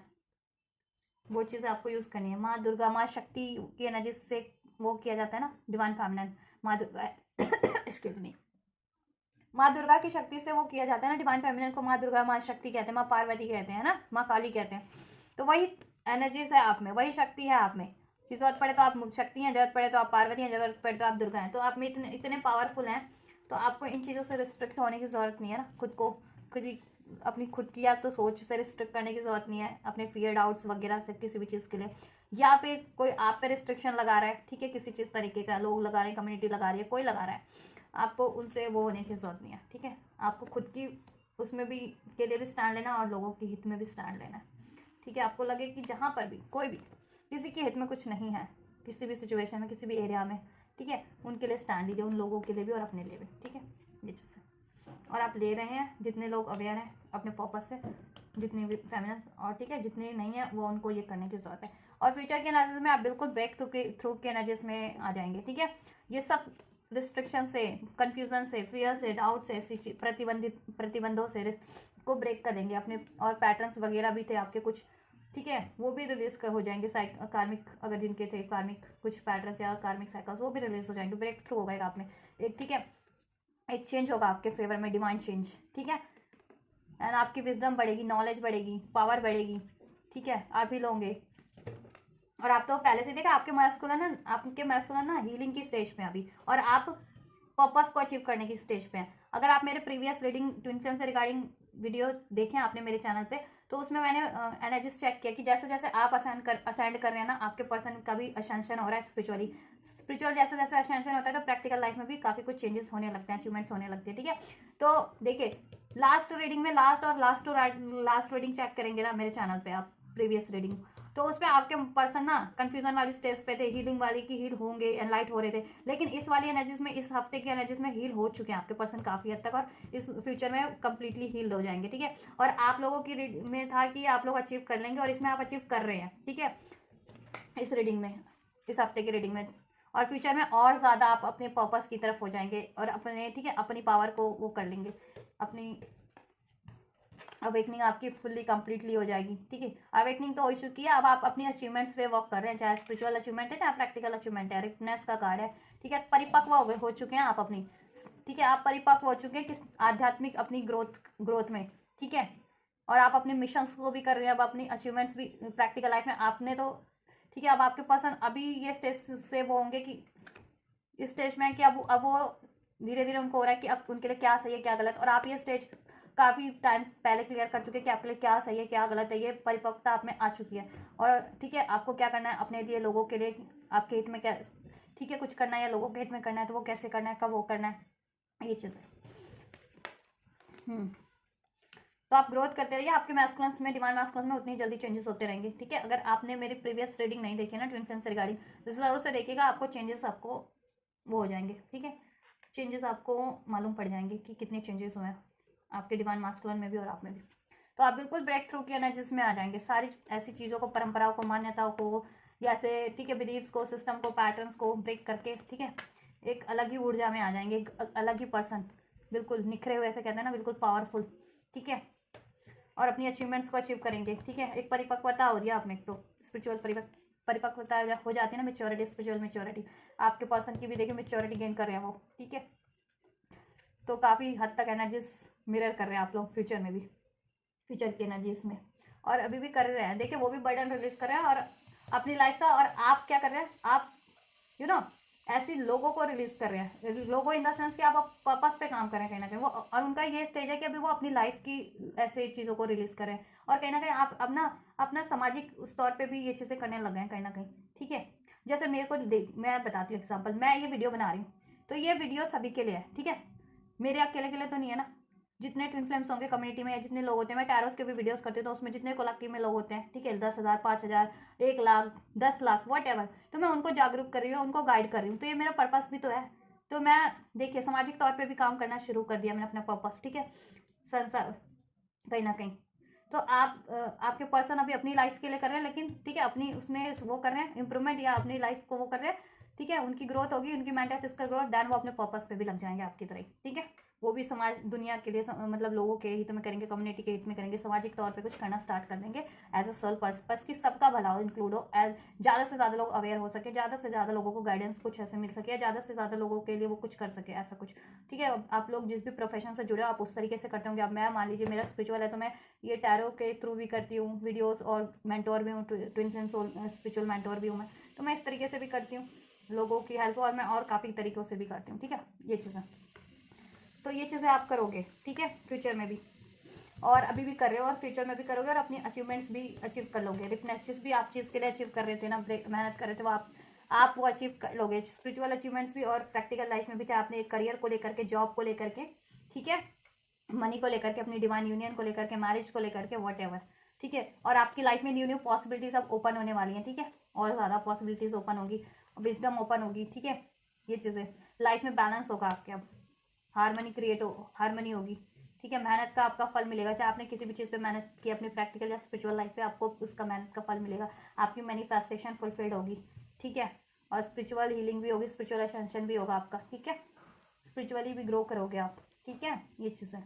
वो चीज़ें आपको यूज़ करनी है। माँ दुर्गा, माँ शक्ति की एनर्जी से वो किया जाता है ना, डिवाइन फेमिनिन, माँ दुर्गा एक्सक्यूज मी, माँ दुर्गा की शक्ति से वो किया जाता है ना डिवाइन फेमिनिन को। माँ दुर्गा, माँ शक्ति कहते हैं, माँ पार्वती कहते हैं ना, माँ काली कहते हैं। तो वही एनर्जीज है आप में, वही शक्ति है आप में। कि जरूरत पड़े तो आप शक्ति हैं, जरूरत पड़े तो आप पार्वती हैं, जरूरत पड़े तो आप दुर्गा हैं। तो आप में इतने इतने पावरफुल हैं, तो आपको इन चीज़ों से रिस्ट्रिक्ट होने की ज़रूरत नहीं है ना। खुद को खुद ही अपनी खुद की या तो सोच से रिस्ट्रिक्ट करने की ज़रूरत नहीं है, अपने फियर डाउट्स वगैरह से किसी भी चीज़ के लिए, या फिर कोई आप पे रिस्ट्रिक्शन लगा रहा है। ठीक है, किसी चीज़ तरीके का लोग लगा रहे हैं, कम्युनिटी लगा रही है, कोई लगा रहा है, आपको उनसे वो होने की ज़रूरत नहीं है। ठीक है, आपको खुद की उसमें भी के लिए भी स्टैंड लेना और लोगों के हित में भी स्टैंड लेना है। ठीक है, आपको लगे कि जहाँ पर भी कोई भी किसी के हित में कुछ नहीं है, किसी भी सिचुएशन में, किसी भी एरिया में, ठीक है, उनके लिए स्टैंड लीजिए, उन लोगों के लिए भी और अपने लिए भी। ठीक है, ये चीज़ है। और आप ले रहे हैं, जितने लोग अवेयर हैं अपने पर्पस से, जितने भी फेमिनिन, और ठीक है जितने नहीं है वो उनको ये करने की ज़रूरत है। और फ्यूचर के एनर्जीज में आप बिल्कुल ब्रेक थ्रू के एनर्जीज में आ जाएंगे। ठीक है, ये सब रिस्ट्रिक्शन से, कन्फ्यूज़न से, फियर से, डाउट से, ऐसी प्रतिबंधों से को ब्रेक कर देंगे अपने। और पैटर्न्स वगैरह भी थे आपके कुछ, ठीक है, वो भी रिलीज कर हो जाएंगे। कार्मिक अगर जिनके थे कार्मिक कुछ पैटर्न्स या कार्मिक साइकिल्स, वो भी रिलीज हो जाएंगे, ब्रेक थ्रू होगा आप में एक। ठीक है, एक चेंज होगा आपके फेवर में, डिवाइन चेंज। ठीक है, एंड आपकी विजडम बढ़ेगी, नॉलेज बढ़ेगी, पावर बढ़ेगी। ठीक है, आप ही लोगे। और आप तो पहले से देखा, आपके मैस्कुलिन ना हीलिंग की स्टेज पे अभी, और आप पर्पस को अचीव करने की स्टेज पे हैं। अगर आप मेरे प्रीवियस रीडिंग ट्विन फ्लेम से रिगार्डिंग वीडियो देखें आपने मेरे चैनल पे, तो उसमें मैंने एनर्जीज चेक किया कि जैसे जैसे आप असेंड कर रहे हैं ना, आपके पर्सन का भी असेंशन हो रहा है स्पिरिचुअल जैसे जैसे असेंशन होता है, तो प्रैक्टिकल लाइफ में भी काफ़ी कुछ चेंजेस होने लगते हैं, अचीवमेंट्स होने लगते हैं। ठीक है, तो देखिए लास्ट रीडिंग में लास्ट रीडिंग चेक करेंगे ना मेरे चैनल पे आप, प्रीवियस रीडिंग, तो उसमें आपके पर्सन ना कंफ्यूजन वाली स्टेज पे थे, हीलिंग वाली की हील होंगे, एनलाइट हो रहे थे। लेकिन इस वाली एनर्जीज में, इस हफ्ते की एनर्जीज में हील हो चुके हैं आपके पर्सन काफ़ी हद तक, और इस फ्यूचर में कंप्लीटली हील्ड हो जाएंगे। ठीक है, और आप लोगों की में था कि आप लोग अचीव कर लेंगे, और इसमें आप अचीव कर रहे हैं। ठीक है, इस रीडिंग में, इस हफ्ते की रीडिंग में, और फ्यूचर में और ज़्यादा आप अपने पर्पस की तरफ हो जाएंगे, और अपने, ठीक है, अपनी पावर को वो कर लेंगे, अपनी अवेकनिंग आपकी फुल्ली कंप्लीटली हो जाएगी। ठीक है, अवेकनिंग तो हो चुकी है, अब आप अपनी अचीवमेंट्स पे वर्क कर रहे हैं, चाहे स्पिरिचुअल अचीवमेंट है, चाहे प्रैक्टिकल अचीवमेंट है। रिटनेस का कार्ड है। ठीक है, परिपक्व हो चुके हैं आप अपनी, ठीक है, आप परिपक्व हो चुके हैं किस आध्यात्मिक अपनी ग्रोथ में। ठीक है, और आप अपने मिशंस को भी कर रहे हैं, अब अपनी अचीवमेंट्स भी प्रैक्टिकल लाइफ में आपने तो, ठीक है, अब आपके पर्सन अभी ये स्टेज से वो होंगे कि इस स्टेज में कि अब वो धीरे धीरे उनको हो रहा है कि अब उनके लिए क्या सही है क्या गलत, और आप ये स्टेज काफ़ी टाइम्स पहले क्लियर कर चुके हैं कि आपके लिए क्या सही है क्या गलत है, ये परिपक्वता आप में आ चुकी है। और ठीक है, आपको क्या करना है अपने लिए, लोगों के लिए, आपके हित में क्या, ठीक है, कुछ करना है या लोगों के हित में करना है, तो वो कैसे करना है, कब वो करना है, ये चीज़ है। तो आप ग्रोथ करते रहिए, आपके मैस्कुलिन्स में, डिवाइन मैस्कुलिन्स में उतनी जल्दी चेंजेस होते रहेंगे। ठीक है, अगर आपने मेरी प्रीवियस रीडिंग नहीं देखी ना ट्विन फ्लेम से रिगार्डिंग, तो ज़रूर से देखिएगा, आपको चेंजेस आपको वो हो जाएंगे। ठीक है, चेंजेस आपको मालूम पड़ जाएंगे कि कितने चेंजेस हुए हैं आपके डिवाइन मास्कुलिन में भी और आप में भी। तो आप बिल्कुल ब्रेक थ्रू की एनर्जीज में आ जाएंगे, सारी ऐसी चीज़ों को, परंपराओं को, मान्यताओं को, जैसे, ठीक है, बिलीव्स को, सिस्टम को, पैटर्न्स को ब्रेक करके, ठीक है, एक अलग ही ऊर्जा में आ जाएंगे, एक अलग ही पर्सन, बिल्कुल निखरे हुए, ऐसे कहते हैं ना, बिल्कुल पावरफुल। ठीक है, और अपनी अचीवमेंट्स को अचीव करेंगे। ठीक है, एक परिपक्वता हो रही है आप में, तो स्पिरिचुअल परिपक्वता हो जाती है ना, मेच्योरिटी, स्पिरिचुअल मेच्योरिटी, आपके पर्सन की भी देखिए मेच्योरिटी गेन कर रहे हैं वो। ठीक है, तो काफ़ी हद तक एनर्जीज मिरर कर रहे हैं आप लोग फ्यूचर में भी, फ्यूचर की एनर्जीज में, और अभी भी कर रहे हैं। देखिए वो भी बर्डन रिलीज कर रहे हैं और अपनी लाइफ का, और आप क्या कर रहे हैं, आप ऐसी लोगों को रिलीज कर रहे हैं, लोगों इन द सेंस कि आप पर्पस पे काम कर रहे हैं कहीं ना कहीं वो, और उनका ये स्टेज है कि अभी वो अपनी लाइफ की ऐसे चीज़ों को रिलीज कर रहे हैं, और कहीं ना कहीं आप अपना सामाजिक उस तौर पे भी ये चीज़ें करने लगे हैं कहीं ना कहीं। ठीक है, जैसे मेरे को मैं बताती हूँ एग्जाम्पल, मैं ये वीडियो बना रही हूँ, तो ये वीडियो सभी के लिए है। ठीक है, मेरे अकेले के लिए तो नहीं है ना, जितने ट्विन फ्लेम्स होंगे कम्युनिटी में या जितने लोग होते हैं, मैं टैरोस के भी वीडियोस करती हूँ, तो उसमें जितने कलेक्टिव में लोग होते हैं, ठीक है, 10,000, 5,000, 1 लाख, 10 लाख, वट एवर, तो मैं उनको जागरूक कर रही हूँ, उनको गाइड कर रही हूँ, तो ये मेरा पर्पस भी तो है। तो मैं देखिए सामाजिक तौर पे भी काम करना शुरू कर दिया मैंने अपना पर्पस, ठीक है, संसार कहीं ना कहीं। तो आप आपके पर्सन अभी अपनी लाइफ के लिए कर रहे हैं, लेकिन ठीक है अपनी उसमें वो कर रहे हैं इम्प्रूवमेंट, या अपनी लाइफ को वो कर रहे हैं, ठीक है, उनकी ग्रोथ होगी, उनकी मेंटल फिजिकल ग्रोथ, देन वो अपने पर्पस पे भी लग जाएंगे आपकी तरह ही, ठीक है। वो भी समाज दुनिया के लिए मतलब लोगों के हित में करेंगे, कम्युनिटी के हित में करेंगे, सामाजिक तौर पे कुछ करना स्टार्ट कर देंगे एज अ सोल पर्पस कि सबका भला हो, इंक्लूड हो, एज ज़्यादा से ज़्यादा लोग अवेयर हो सके, ज़्यादा से ज़्यादा लोगों को गाइडेंस कुछ ऐसे मिल सके, या ज़्यादा से ज़्यादा लोगों के लिए वो कुछ कर सके, ऐसा कुछ, ठीक है। आप लोग जिस भी प्रोफेशन से जुड़े हो आप उस तरीके से करते होंगे। अब मैं मान लीजिए मेरा स्पिरिचुअल है, तो मैं ये टैरो के थ्रू भी करती हूँ वीडियोस, और मेंटोर भी हूँ, twin flame soul spiritual mentor भी हूँ मैं, तो मैं इस तरीके से भी करती हूँ लोगों की हेल्प, और मैं और काफ़ी तरीक़ों से भी करती हूँ, ठीक है, ये चीज़ें। तो ये चीज़ें आप करोगे, ठीक है, फ्यूचर में भी, और अभी भी कर रहे हो, और फ्यूचर में भी करोगे, और अपनी अचीवमेंट्स भी अचीव कर लोगे। रिफनेसिस भी आप चीज़ के लिए अचीव कर रहे थे ना, मेहनत कर रहे थे, वो आप वो अचीव कर लोगे, स्पिरिचुअल अचीवमेंट्स भी और प्रैक्टिकल लाइफ में भी, चाहे आपने करियर को लेकर के, जॉब को लेकर के, ठीक है, मनी को लेकर के, अपनी डिवाइन यूनियन को लेकर के, मैरिज को लेकर के, वट एवर, ठीक है। और आपकी लाइफ में न्यू न्यू पॉसिबिलिटीज अब ओपन होने वाली हैं, ठीक है, और ज़्यादा पॉसिबिलिटीज ओपन होगी, विजडम ओपन होगी, ठीक है, ये चीज़ें लाइफ में बैलेंस होगा आपके, अब हारमनी क्रिएट हो, हारमनी होगी, ठीक है, मेहनत का आपका फल मिलेगा, चाहे आपने किसी भी चीज़ पे मेहनत की अपनी प्रैक्टिकल या स्पिरिचुअल लाइफ पे, आपको उसका मेहनत का फल मिलेगा, आपकी मैनिफेस्टेशन फुलफिल्ड होगी, ठीक है, और स्पिरिचुअल हीलिंग भी होगी, स्पिरिचुअल असेंशन भी होगा आपका, ठीक है, स्पिरिचुअली भी ग्रो करोगे आप, ठीक है, ये चीज़ें।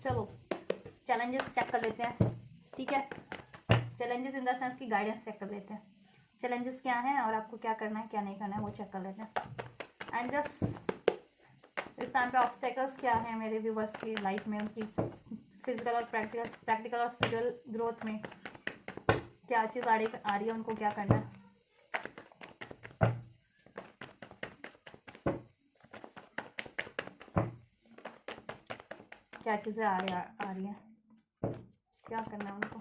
चलो चैलेंजेस चेक कर लेते हैं, ठीक है, चैलेंजेस इन द सेंस की गाइडेंस चेक कर लेते हैं, चैलेंजेस क्या हैं और आपको क्या करना है क्या नहीं करना है वो चेक कर लेते हैं। एंड जस्ट इस टाइम पे ऑब्स्टेकल्स क्या है मेरे व्यूवर्स की लाइफ में, उनकी फिजिकल और प्रैक्टिकल और स्पिरिचुअल ग्रोथ में क्या चीज़ आ रही है, उनको क्या करना है। क्या चीज़ें आ रही हैं, क्या करना है उनको।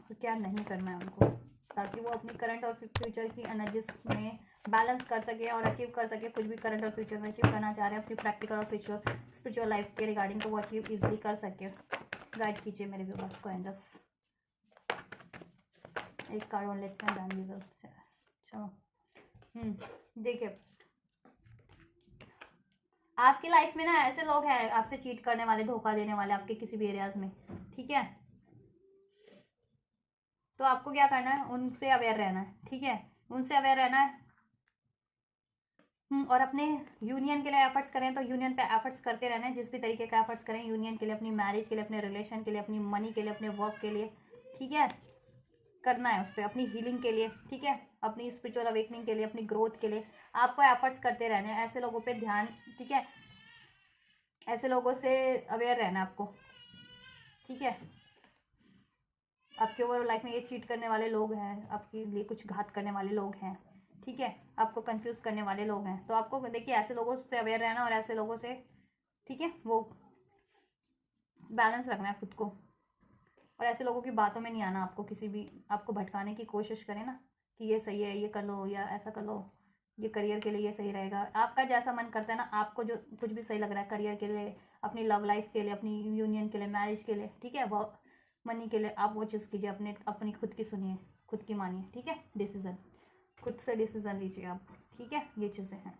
तो क्या नहीं करना है उनको, ताकि वो अपनी करंट और फ्यूचर की एनर्जीज में बैलेंस कर सके और अचीव कर सके, कुछ भी करंट और फ्यूचर में अचीव करना चाह रहे हैं अपनी प्रैक्टिकल और स्पिरिचुअल लाइफ के रिगार्डिंग, तो वो अचीव इजीली कर सके। गाइड कीजिए मेरे व्यूअर्स को। एंजल्स एक कार्ड और लेते हैं, दैन वी विल। चलो देखिए आपकी लाइफ में ना ऐसे लोग हैं आपसे चीट करने वाले, धोखा देने वाले आपके किसी भी एरियाज में, ठीक है, तो आपको क्या करना है, उनसे अवेयर रहना है, ठीक है, उनसे अवेयर रहना है। और अपने यूनियन के लिए एफर्ट्स करें तो यूनियन पे एफर्ट्स करते रहना है, जिस भी तरीके का एफर्ट्स करें यूनियन के लिए, अपनी मैरिज के लिए, अपने रिलेशन के लिए, अपनी मनी के लिए, अपने वर्क के लिए, ठीक है, करना है उस पर, अपनी हीलिंग के लिए, ठीक है, अपनी स्पिरिचुअल अवेकनिंग के लिए, अपनी ग्रोथ के लिए आपको एफर्ट्स करते रहने हैं। ऐसे लोगों पे ध्यान, ठीक है, ऐसे लोगों से अवेयर रहना आपको, ठीक है। आपके ओवर लाइफ में ये चीट करने वाले लोग हैं, आपके लिए कुछ घात करने वाले लोग हैं, ठीक है, आपको कंफ्यूज करने वाले लोग हैं, तो आपको देखिए ऐसे लोगों से अवेयर रहना, और ऐसे लोगों से, ठीक है, वो बैलेंस रखना है खुद को, और ऐसे लोगों की बातों में नहीं आना आपको, किसी भी आपको भटकाने की कोशिश करें ना कि ये सही है, ये कर लो, या ऐसा कर लो, ये करियर के लिए ये सही रहेगा, आपका जैसा मन करता है ना, आपको जो कुछ भी सही लग रहा है करियर के लिए, अपनी लव लाइफ के लिए, अपनी यूनियन के लिए, मैरिज के लिए, ठीक है, वो मनी के लिए, आप वो चीज़ कीजिए, अपनी खुद की सुनिए, खुद की मानिए, ठीक है, डिसीजन खुद से डिसीजन लीजिए आप, ठीक है, ये चीज़ें हैं।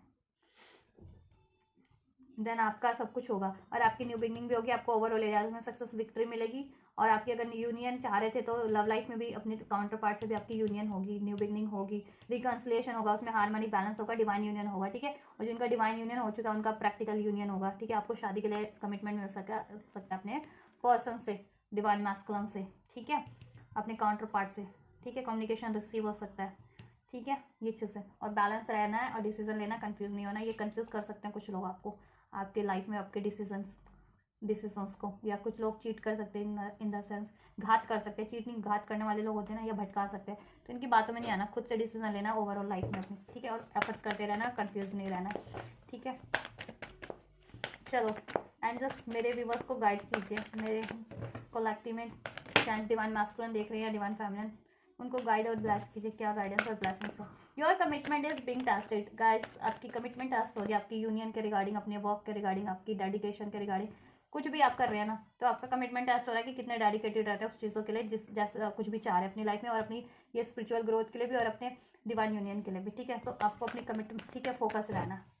देन आपका सब कुछ होगा, और आपकी न्यू बिगनिंग भी होगी, आपको ओवरऑल एरियाज में सक्सेस विक्ट्री मिलेगी, और आपकी अगर यूनियन चाह रहे थे तो लव लाइफ में भी अपने काउंटर पार्ट से भी आपकी यूनियन होगी, न्यू बिगनिंग होगी, रिकन्सिलेशन होगा, उसमें हार्मनी बैलेंस होगा, डिवाइन यूनियन होगा, ठीक है, और जिनका डिवाइन यूनियन हो चुका है उनका प्रैक्टिकल यूनियन होगा, ठीक है, आपको शादी के लिए कमिटमेंट मिल सकता है अपने पर्सन से, डिवाइन मैस्कुलिन से, ठीक है, अपने काउंटर पार्ट से, ठीक है, कम्युनिकेशन रिसीव हो सकता है, ठीक है, ये चीज़ है, और बैलेंस रहना है, और डिसीजन लेना, कंफ्यूज नहीं होना। ये कंफ्यूज कर सकते हैं कुछ लोग आपको आपके लाइफ में, आपके डिसीजंस को, या कुछ लोग चीट कर सकते हैं, इन द सेंस घात कर सकते हैं, चीटिंग घात करने वाले लोग होते हैं ना, या भटका सकते हैं, तो इनकी बातों में नहीं आना, खुद से डिसीजन लेना ओवरऑल लाइफ में अपनी, ठीक है, और एफर्ट्स करते रहना, कंफ्यूज नहीं रहना, ठीक है। चलो एंड जस्ट मेरे व्यूवर्स को गाइड कीजिए, मेरे कलेक्टिव में चाहे डिवाइन मैस्कुलिन देख रहे हैं या डिवाइन फेमिनिन, उनको गाइड और ब्लेस कीजिए, क्या गाइडेंस और ब्लेसिंग्स है। Your commitment is being tested guys, आपकी कमिटमेंट टेस्ट हो रही है, आपकी यूनियन के रिगार्डिंग, अपने वर्क के रिगार्डिंग, आपकी डेडिकेशन के रिगार्डिंग, कुछ भी आप कर रहे हैं ना, तो आपका कमिटमेंट टेस्ट हो रहा है कि कितने डेडिकेटेड रहते हैं उस चीज़ों के लिए जिस जैसे कुछ भी चाह रहे हैं अपनी लाइफ में, और अपनी ये स्पिरिचुअल ग्रोथ के लिए भी और अपने डिवाइन यूनियन के लिए भी, ठीक है। तो आपको अपनी कमिटमेंट, ठीक है, फोकस रहना है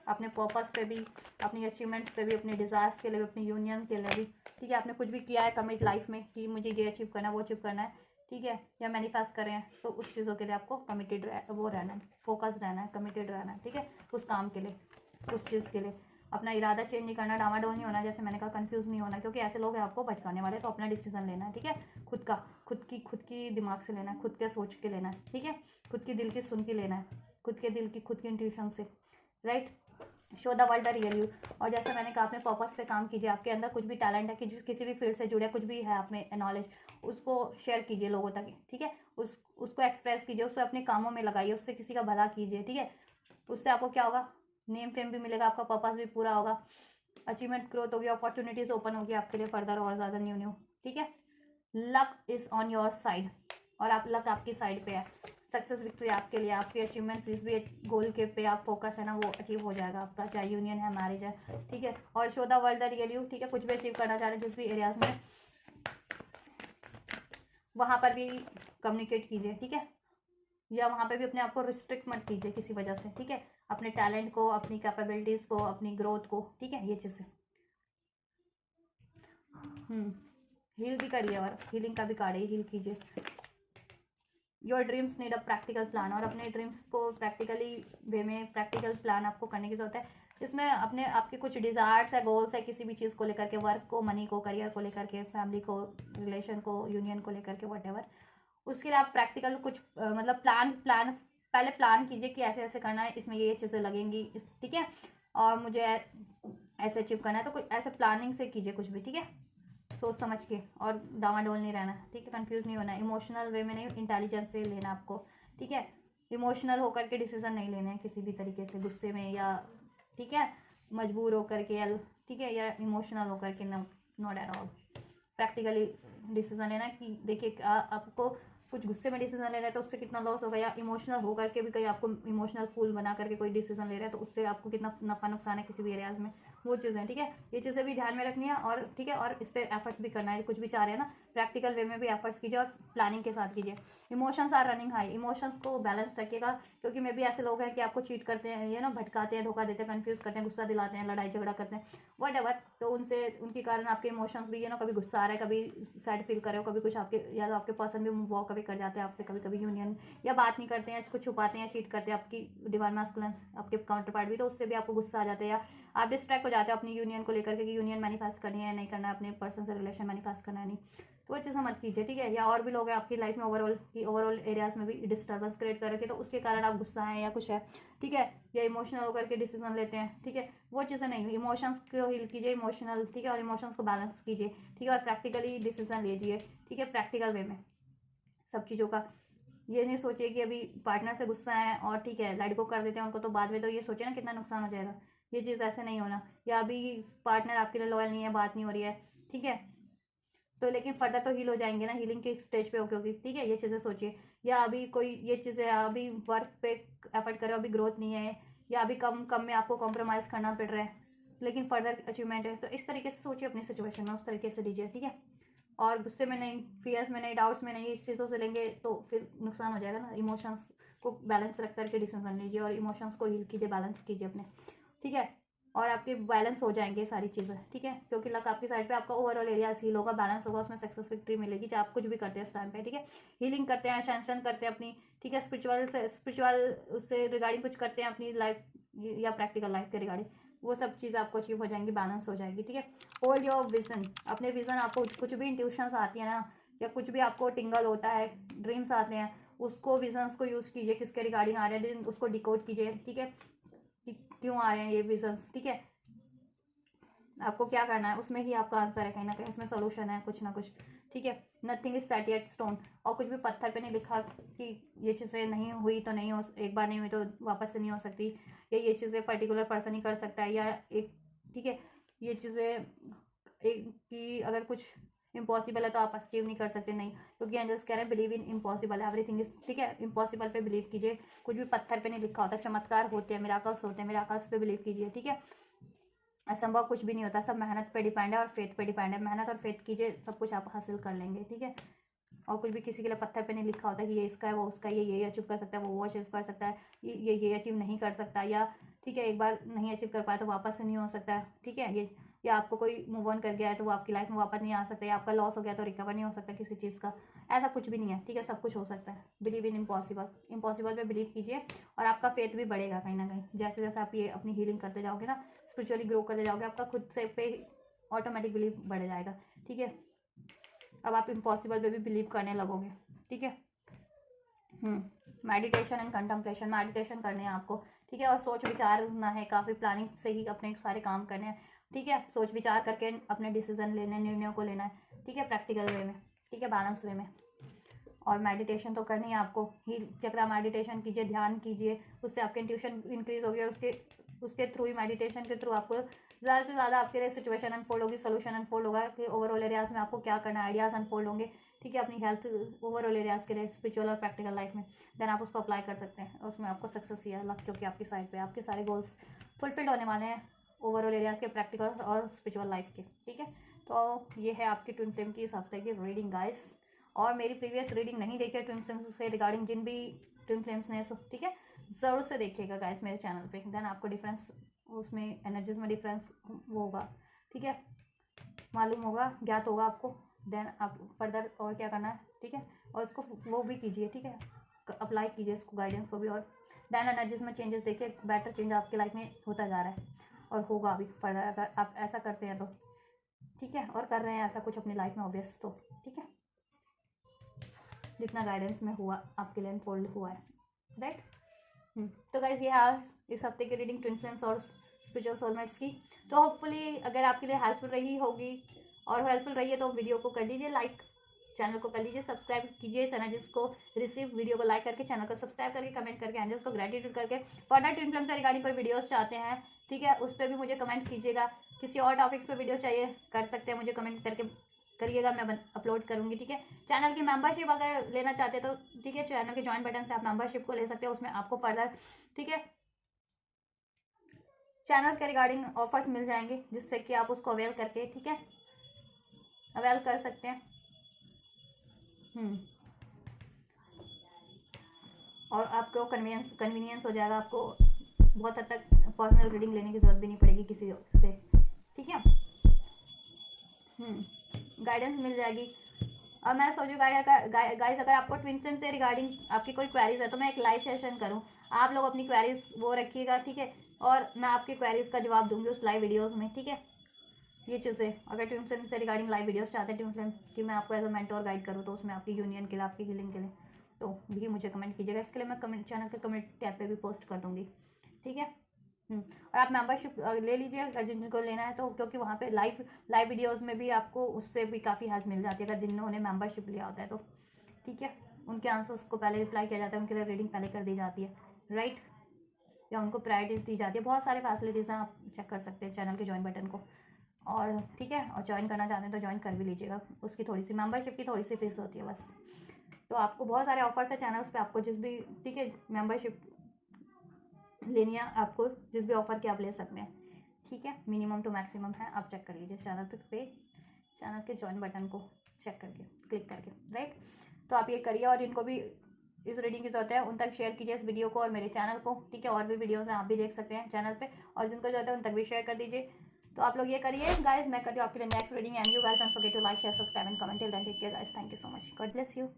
अपने पर्पस पे भी, अपनी अचीवमेंट्स पे भी, अपने डिज़ायर्स के लिए भी, अपनी यूनियन के लिए भी, ठीक है। आपने कुछ भी किया है कमिट लाइफ में कि मुझे ये अचीव करना है, वो अचीव करना है, ठीक है, या मैनिफेस्ट कर रहे हैं, तो उस चीज़ों के लिए आपको कमिटेड वो रहना है, फोकस रहना है, कमिटेड रहना है, ठीक है, उस काम के लिए, उस चीज़ के लिए। अपना इरादा चेंज नहीं करना, डामाडोल नहीं होना, जैसे मैंने कहा कंफ्यूज नहीं होना, क्योंकि ऐसे लोग हैं आपको भटकाने वाले। तो अपना डिसीजन लेना है, ठीक है, खुद का, खुद की दिमाग से लेना है, खुद के सोच के लेना है, ठीक है, खुद की दिल की सुन के लेना है, खुद के दिल की, खुद की इंट्यूशन से, right. Show the world the real you. और जैसे मैंने कहा अपने पर्पस पे काम कीजिए, आपके अंदर कुछ भी टैलेंट है कि किसी भी फील्ड से जुड़े कुछ भी है आप में नॉलेज, उसको शेयर कीजिए लोगों तक, ठीक है, उसको एक्सप्रेस कीजिए, उसको अपने कामों में लगाइए, उससे किसी का भला कीजिए, ठीक है। उससे आपको क्या होगा, नेम फेम भी मिलेगा, आपका पर्पस भी पूरा होगा, अचीवमेंट्स ग्रोथ होगी, अपॉर्चुनिटीज़ ओपन होगी आपके लिए फर्दर और ज़्यादा न्यू, ठीक है। Luck is on your side, और आप लक आपकी साइड पे है, सक्सेस विक्ट्री आपके लिए, आपके अचीवमेंट्स जिस भी गोल के पे आप फोकस है ना वो अचीव हो जाएगा आपका, चाहे यूनियन है, मैरिज है, ठीक है। और show the world the real you, ठीक है, कुछ भी अचीव करना चाह रहे हैं जिस भी एरियाज में, वहाँ पर भी कम्युनिकेट कीजिए, ठीक है, या वहाँ पे भी अपने आप को रिस्ट्रिक्ट मत कीजिए किसी वजह से, ठीक है, अपने टैलेंट को, अपनी कैपेबिलिटीज़ को, अपनी ग्रोथ को, ठीक है, ये चीज़ें हील भी करिए, और हीलिंग का भी कार्ड है, हील कीजिए। Your dreams need a practical plan, और अपने ड्रीम्स को प्रैक्टिकली वे में प्रैक्टिकल प्लान आपको करने की जरूरत है, जिसमें अपने आपके कुछ डिज़ायर्स है, गोल्स है, किसी भी चीज़ को लेकर के, वर्क को, मनी को, करियर को लेकर के, फैमिली को, रिलेशन को, यूनियन को लेकर के, व्हाटएवर, उसके लिए आप प्रैक्टिकल कुछ मतलब प्लान प्लान पहले प्लान कीजिए कि ऐसे ऐसे करना है, इसमें ये चीज़ें लगेंगी, ठीक है, और मुझे ऐसे अचीव करना है, तो कुछ ऐसे प्लानिंग से कीजिए कुछ भी, ठीक है, सोच समझ के, और डामाडोल नहीं रहना, ठीक है, कंफ्यूज नहीं होना, इमोशनल वे में नहीं, इंटेलिजेंस से लेना आपको, ठीक है, इमोशनल होकर के डिसीजन नहीं लेने हैं किसी भी तरीके से, गुस्से में या, ठीक है, मजबूर होकर के, या ठीक है, या इमोशनल होकर के, not at all. Practically decision लेना कि देखिए आपको कुछ गुस्से में डिसीजन ले रहे हैं तो उससे कितना लॉस होगा, या इमोशनल होकर के भी कहीं आपको इमोशनल फूल बना करके कोई डिसीजन ले रहे हैं तो उससे आपको कितना नफा नुकसान है किसी भी एरियाज में, वो चीज़ें, ठीक है, ये चीज़ें भी ध्यान में रखनी है, और ठीक है, और इस पर एफर्ट्स भी करना है, कुछ भी चाह रहे हैं ना प्रैक्टिकल वे में भी एफर्ट्स कीजिए और प्लानिंग के साथ कीजिए। Emotions are running high, emotions को बैलेंस रखिएगा, क्योंकि मे भी ऐसे लोग हैं कि आपको चीट करते हैं, ये ना भटकाते हैं, धोखा देते हैं, कंफ्यूज करते हैं, गुस्सा दिलाते हैं, लड़ाई झगड़ा करते हैं, वट, तो उनसे उनके कारण आपके इमोशंस भी, ये ना कभी गुस्सा आ रहा है, कभी सैड फील कर रहे हो, कभी कुछ आपके, या तो आपके पर्सन भी वो कभी कर जाते हैं आपसे, कभी कभी यूनियन, या बात नहीं करते हैं, कुछ छुपाते हैं, चीट करते हैं, आपकी डिवाइन मैस्कुलिन आपके काउंटर पार्ट भी, तो उससे भी आपको गुस्सा आ जाता है, या आप डिस्ट्रैक्ट हो जाते हो अपनी यूनियन को लेकर के कि यूनियन मैनिफेस्ट करनी है नहीं करना है, अपने पर्सन से रिलेशन मैनिफेस्ट करना है नहीं, तो वो चीज़ें मत कीजिए, ठीक है। या और भी लोग हैं आपकी लाइफ में ओवरऑल एरियाज में भी डिस्टर्बेंस क्रिएट कर रखे, तो उसके कारण आप गुस्सा हैं या कुछ है, ठीक है, या इमोशनल होकर के डिसीजन लेते हैं, ठीक है, वो चीज़ें नहीं, इमोशंस को हील कीजिए, इमोशनल, ठीक है, और इमोशंस को बैलेंस कीजिए, ठीक है, और प्रैक्टिकली डिसीजन लीजिए, ठीक है, प्रैक्टिकल वे में सब चीज़ों का। ये नहीं सोचिए कि अभी पार्टनर से गुस्सा है और ठीक है लेट गो कर देते हैं उनको, तो बाद में तो ये सोचे ना कितना नुकसान हो जाएगा, ये चीज़ ऐसे नहीं होना। या अभी पार्टनर आपके लिए लॉयल नहीं है, बात नहीं हो रही है, ठीक है, तो लेकिन फर्दर तो हील हो जाएंगे ना, हीलिंग के स्टेज पे होके होगी, ठीक है, ये चीज़ें सोचिए। या अभी कोई ये चीज़ें अभी वर्क पे एफर्ट करो, अभी ग्रोथ नहीं है, या अभी कम कम में आपको कॉम्प्रोमाइज़ करना पड़ रहा है, लेकिन फर्दर अचीवमेंट है, तो इस तरीके से सोचिए अपनी सिचुएशन में, उस तरीके से दीजिए, ठीक है, और गुस्से में नहीं, फियर्स में नहीं, डाउट्स में नहीं, इस चीज़ों से लेंगे तो फिर नुकसान हो जाएगा ना। इमोशंस को बैलेंस रख करके डिसीजन लीजिए, और इमोशंस को हील कीजिए, बैलेंस कीजिए अपने, ठीक है, और आपके बैलेंस हो जाएंगे सारी चीज़ें, ठीक है, क्योंकि लक आपकी साइड पे, आपका ओवरऑल एरिया हील होगा, बैलेंस होगा, उसमें सक्सेस विक्ट्री मिलेगी, चाहे आप कुछ भी करते हैं इस टाइम पे, ठीक है, हीलिंग करते हैं, सेंशन करते हैं अपनी, ठीक है, स्पिरिचुअल उससे रिगार्डिंग कुछ करते हैं अपनी लाइफ या प्रैक्टिकल लाइफ के रिगार्डिंग, वो सब चीज़ें आपको अचीव हो जाएंगी, बैलेंस हो जाएगी, ठीक है। होल्ड योर विजन, अपने विजन, आपको कुछ भी इंट्यूशंस आती है ना, या कुछ भी आपको टिंगल होता है, ड्रीम्स आते हैं, उसको विजन्स को यूज़ कीजिए, किसके रिगार्डिंग आ रहे हैं उसको डिकोड कीजिए, ठीक है, कि क्यों आ रहे हैं ये विजन्स, ठीक है, आपको क्या करना है, उसमें ही आपका आंसर है, कहीं ना कहीं उसमें सोल्यूशन है कुछ ना कुछ, ठीक है। Nothing is set yet stone, और कुछ भी पत्थर पे नहीं लिखा कि ये चीज़ें नहीं हुई तो नहीं हो, एक बार नहीं हुई तो वापस से नहीं हो सकती, या ये चीज़ें पर्टिकुलर पर्सन ही कर सकता है, या एक, ठीक है, ये चीज़ें एक कि अगर कुछ इम्पॉसिबल है तो आप अचीव नहीं कर सकते, नहीं, क्योंकि एंजल्स कह रहे हैं believe in impossible, everything is, ठीक है, इम्पॉसिबल पे बिलीव कीजिए, कुछ भी पत्थर पे नहीं लिखा होता, चमत्कार होते हैं, मिराकल्स होते हैं, मिराकल्स पे बिलीव कीजिए, ठीक है। असंभव कुछ भी नहीं होता, सब मेहनत पे डिपेंड है और फेथ पे डिपेंड है, मेहनत और फेथ कीजिए, सब कुछ आप हासिल कर लेंगे, ठीक है। और कुछ भी किसी के लिए पत्थर पे नहीं लिखा होता कि ये इसका है, वो उसका, ये अचीव कर सकता है, वो अचीव कर सकता है, ये अचीव नहीं कर सकता, या ठीक है एक बार नहीं अचीव कर पाया तो वापस से नहीं हो सकता है, ठीक है। ये या आपको कोई मूव ऑन कर गया है तो वो आपकी लाइफ में वापस नहीं आ सकता, या आपका लॉस हो गया तो रिकवर नहीं हो सकता किसी चीज़ का, ऐसा कुछ भी नहीं है, ठीक है, सब कुछ हो सकता है। बिलीव इन इम्पॉसिबल, इम्पॉसिबल पे बिलीव कीजिए और आपका फेथ भी बढ़ेगा कहीं ना कहीं, जैसे जैसे आप ये अपनी हीलिंग करते जाओगे ना, स्पिरिचुअली ग्रो करते जाओगे, आपका खुद से पे ऑटोमेटिक बिलीव बढ़ जाएगा, ठीक है। अब आप इम्पॉसिबल पे भी बिलीव करने लगोगे, ठीक है। मेडिटेशन एंड कंटम्पलेशन, मेडिटेशन करने हैं आपको, ठीक है, और सोच विचार ना है, काफ़ी प्लानिंग से ही अपने सारे काम करने हैं, ठीक है, सोच विचार करके अपने डिसीजन लेने, निर्णयों को लेना है, ठीक है, प्रैक्टिकल वे में, ठीक है, बैलेंस वे में। और मेडिटेशन तो करनी है आपको, ही चक्रा मेडिटेशन कीजिए, ध्यान कीजिए, उससे आपके इंट्यूशन इंक्रीज होगी और उसके थ्रू ही, मेडिटेशन के थ्रू आपको ज़्यादा से ज़्यादा आपके लिए सिचुएशन अनफोल्ड होगी, सोल्यूशन अनफोल्ड होगा कि ओवरऑल एरियाज़ में आपको क्या करना है, आइडियाज़ अनफोल्ड होंगे, ठीक है, अपनी हेल्थ ओवरऑल एरियाज़ के लिए, स्पिरिचुअल और प्रैक्टिकल लाइफ में, देन आप उसको अप्लाई कर सकते हैं, उसमें आपको सक्सेस ही है, लक क्योंकि आपकी साइड पे आपके सारे गोल्स फुलफिल्ड होने वाले हैं ओवरऑल एरियाज़ के, प्रैक्टिकल और स्पिरिचुअल लाइफ के, ठीक है। तो ये है आपकी ट्विन फ्लेम की इस हफ्ते की रीडिंग गाइस, और मेरी प्रीवियस रीडिंग नहीं देखी है ट्विन फ्लेम्स से रिगार्डिंग, जिन भी ट्विन फ्लेम्स ने, ठीक है, ज़रूर से देखिएगा गाइस मेरे चैनल पे, देन आपको डिफरेंस, उसमें एनर्जीज में डिफरेंस वो होगा, ठीक है, मालूम होगा, ज्ञात होगा आपको, देन आप फर्दर और क्या करना है, ठीक है, और उसको वो भी कीजिए, ठीक है, अप्लाई कीजिए इसको, गाइडेंस को भी, और देन एनर्जीज में चेंजेस देखिए, बेटर चेंज आपकी लाइफ में होता जा रहा है और होगा अभी फर्दर, अगर आप ऐसा करते हैं तो, ठीक है, और कर रहे हैं ऐसा कुछ अपनी लाइफ में ऑब्वियस, तो ठीक है, जितना गाइडेंस में हुआ आपके लिए अनफोल्ड हुआ है, राइट। तो गाइज ये है इस हफ्ते की रीडिंग ट्विन फ्लेम्स और स्पिरिचुअल सोलमेट्स की। तो होपफुली अगर आपके लिए हेल्पफुल रही होगी, और हेल्पफुल रही है तो वीडियो को कर दीजिए लाइक, चैनल को कर लीजिए सब्सक्राइब कीजिए, इस एनर्जीज को रिसीव, वीडियो को लाइक करके, चैनल को सब्सक्राइब करके, कमेंट करके, एंजल्स को ग्रेटिट्यूड करके, फर्दर ट्विन फ्लेम से रिगार्डिंग कोई वीडियोस चाहते हैं, ठीक है, उस पर भी मुझे कमेंट कीजिएगा, किसी और टॉपिक्स पे वीडियो चाहिए कर सकते हैं, मुझे कमेंट करके करिएगा, मैं अपलोड करूँगी, ठीक है। चैनल की मेंबरशिप अगर लेना चाहते हैं तो ठीक है, चैनल के ज्वाइन बटन से आप मेंबरशिप को ले सकते हैं, उसमें आपको फर्दर, ठीक है, चैनल के रिगार्डिंग ऑफर्स मिल जाएंगे, जिससे कि आप उसको अवेल करके, ठीक है, अवेल कर सकते हैं। और आपको कन्वीनियंस हो जाएगा, आपको बहुत हद तक पर्सनल रीडिंग लेने की ज़रूरत भी नहीं पड़ेगी किसी से, ठीक है, गाइडेंस मिल जाएगी। और मैं सोचूँ गाइस, अगर आपको ट्विन फ्लेम से रिगार्डिंग आपकी कोई क्वेरीज है तो मैं एक लाइव सेशन करूँ, आप लोग अपनी क्वेरीज वो रखिएगा, ठीक है, और मैं आपकी क्वेरीज का जवाब दूंगी उस लाइव वीडियोस में, ठीक है। ये चीज़ें अगर ट्विन फ्लेम से रिगार्डिंग लाइव वीडियोस चाहते हैं ट्विन फ्लेम की मैं आपको एज अ मेंटोर गाइड करूँ, तो उसमें आपकी यूनियन के लिए, आपकी हीलिंग के लिए, तो भी मुझे कमेंट कीजिएगा, इसके लिए मैं कमेंट, चैनल के कमेंट टैब पे भी पोस्ट कर दूँगी, ठीक है। और आप मेंबरशिप ले लीजिए अगर जिनको लेना है तो, क्योंकि वहाँ पे लाइव वीडियोस में भी आपको उससे भी काफ़ी हेल्प मिल जाती है, अगर जिन्होंने मेंबरशिप लिया होता है तो, ठीक है, उनके आंसर्स को पहले रिप्लाई किया जाता है, उनके लिए रीडिंग पहले कर दी जाती है, राइट, या उनको प्रायोरिटीज़ दी जाती है, बहुत सारे फैसिलिटीज़ हैं, आप चेक कर सकते हैं चैनल के ज्वाइन बटन को, और ठीक है, और ज्वाइन करना चाहते हैं तो ज्वाइन कर भी लीजिएगा, उसकी थोड़ी सी मेंबरशिप की थोड़ी सी फीस होती है बस। तो आपको बहुत सारे ऑफर्स है चैनल्स पे, आपको जिस भी, ठीक है, मेंबरशिप लेनी है, आपको जिस भी ऑफर के आप ले सकते हैं, ठीक है, मिनिमम टू मैक्सिमम है, आप चेक कर लीजिए चैनल पे चैनल के ज्वाइन बटन को चेक करके, क्लिक करके, राइट। तो आप ये करिए, और जिनको भी इस रीडिंग की जरूरत है उन तक शेयर कीजिए इस वीडियो को और मेरे चैनल को, ठीक है, और भी वीडियोस हैं आप भी देख सकते हैं चैनल पे, और जिनको जरूरत है उन तक भी शेयर कर दीजिए। तो आप लोग ये करिए गाइस, मैं करती हूँ आपके लिए next reading, and you guys don't forget to like, share, subscribe and comment, till then take care guys, thank you so much, God bless you.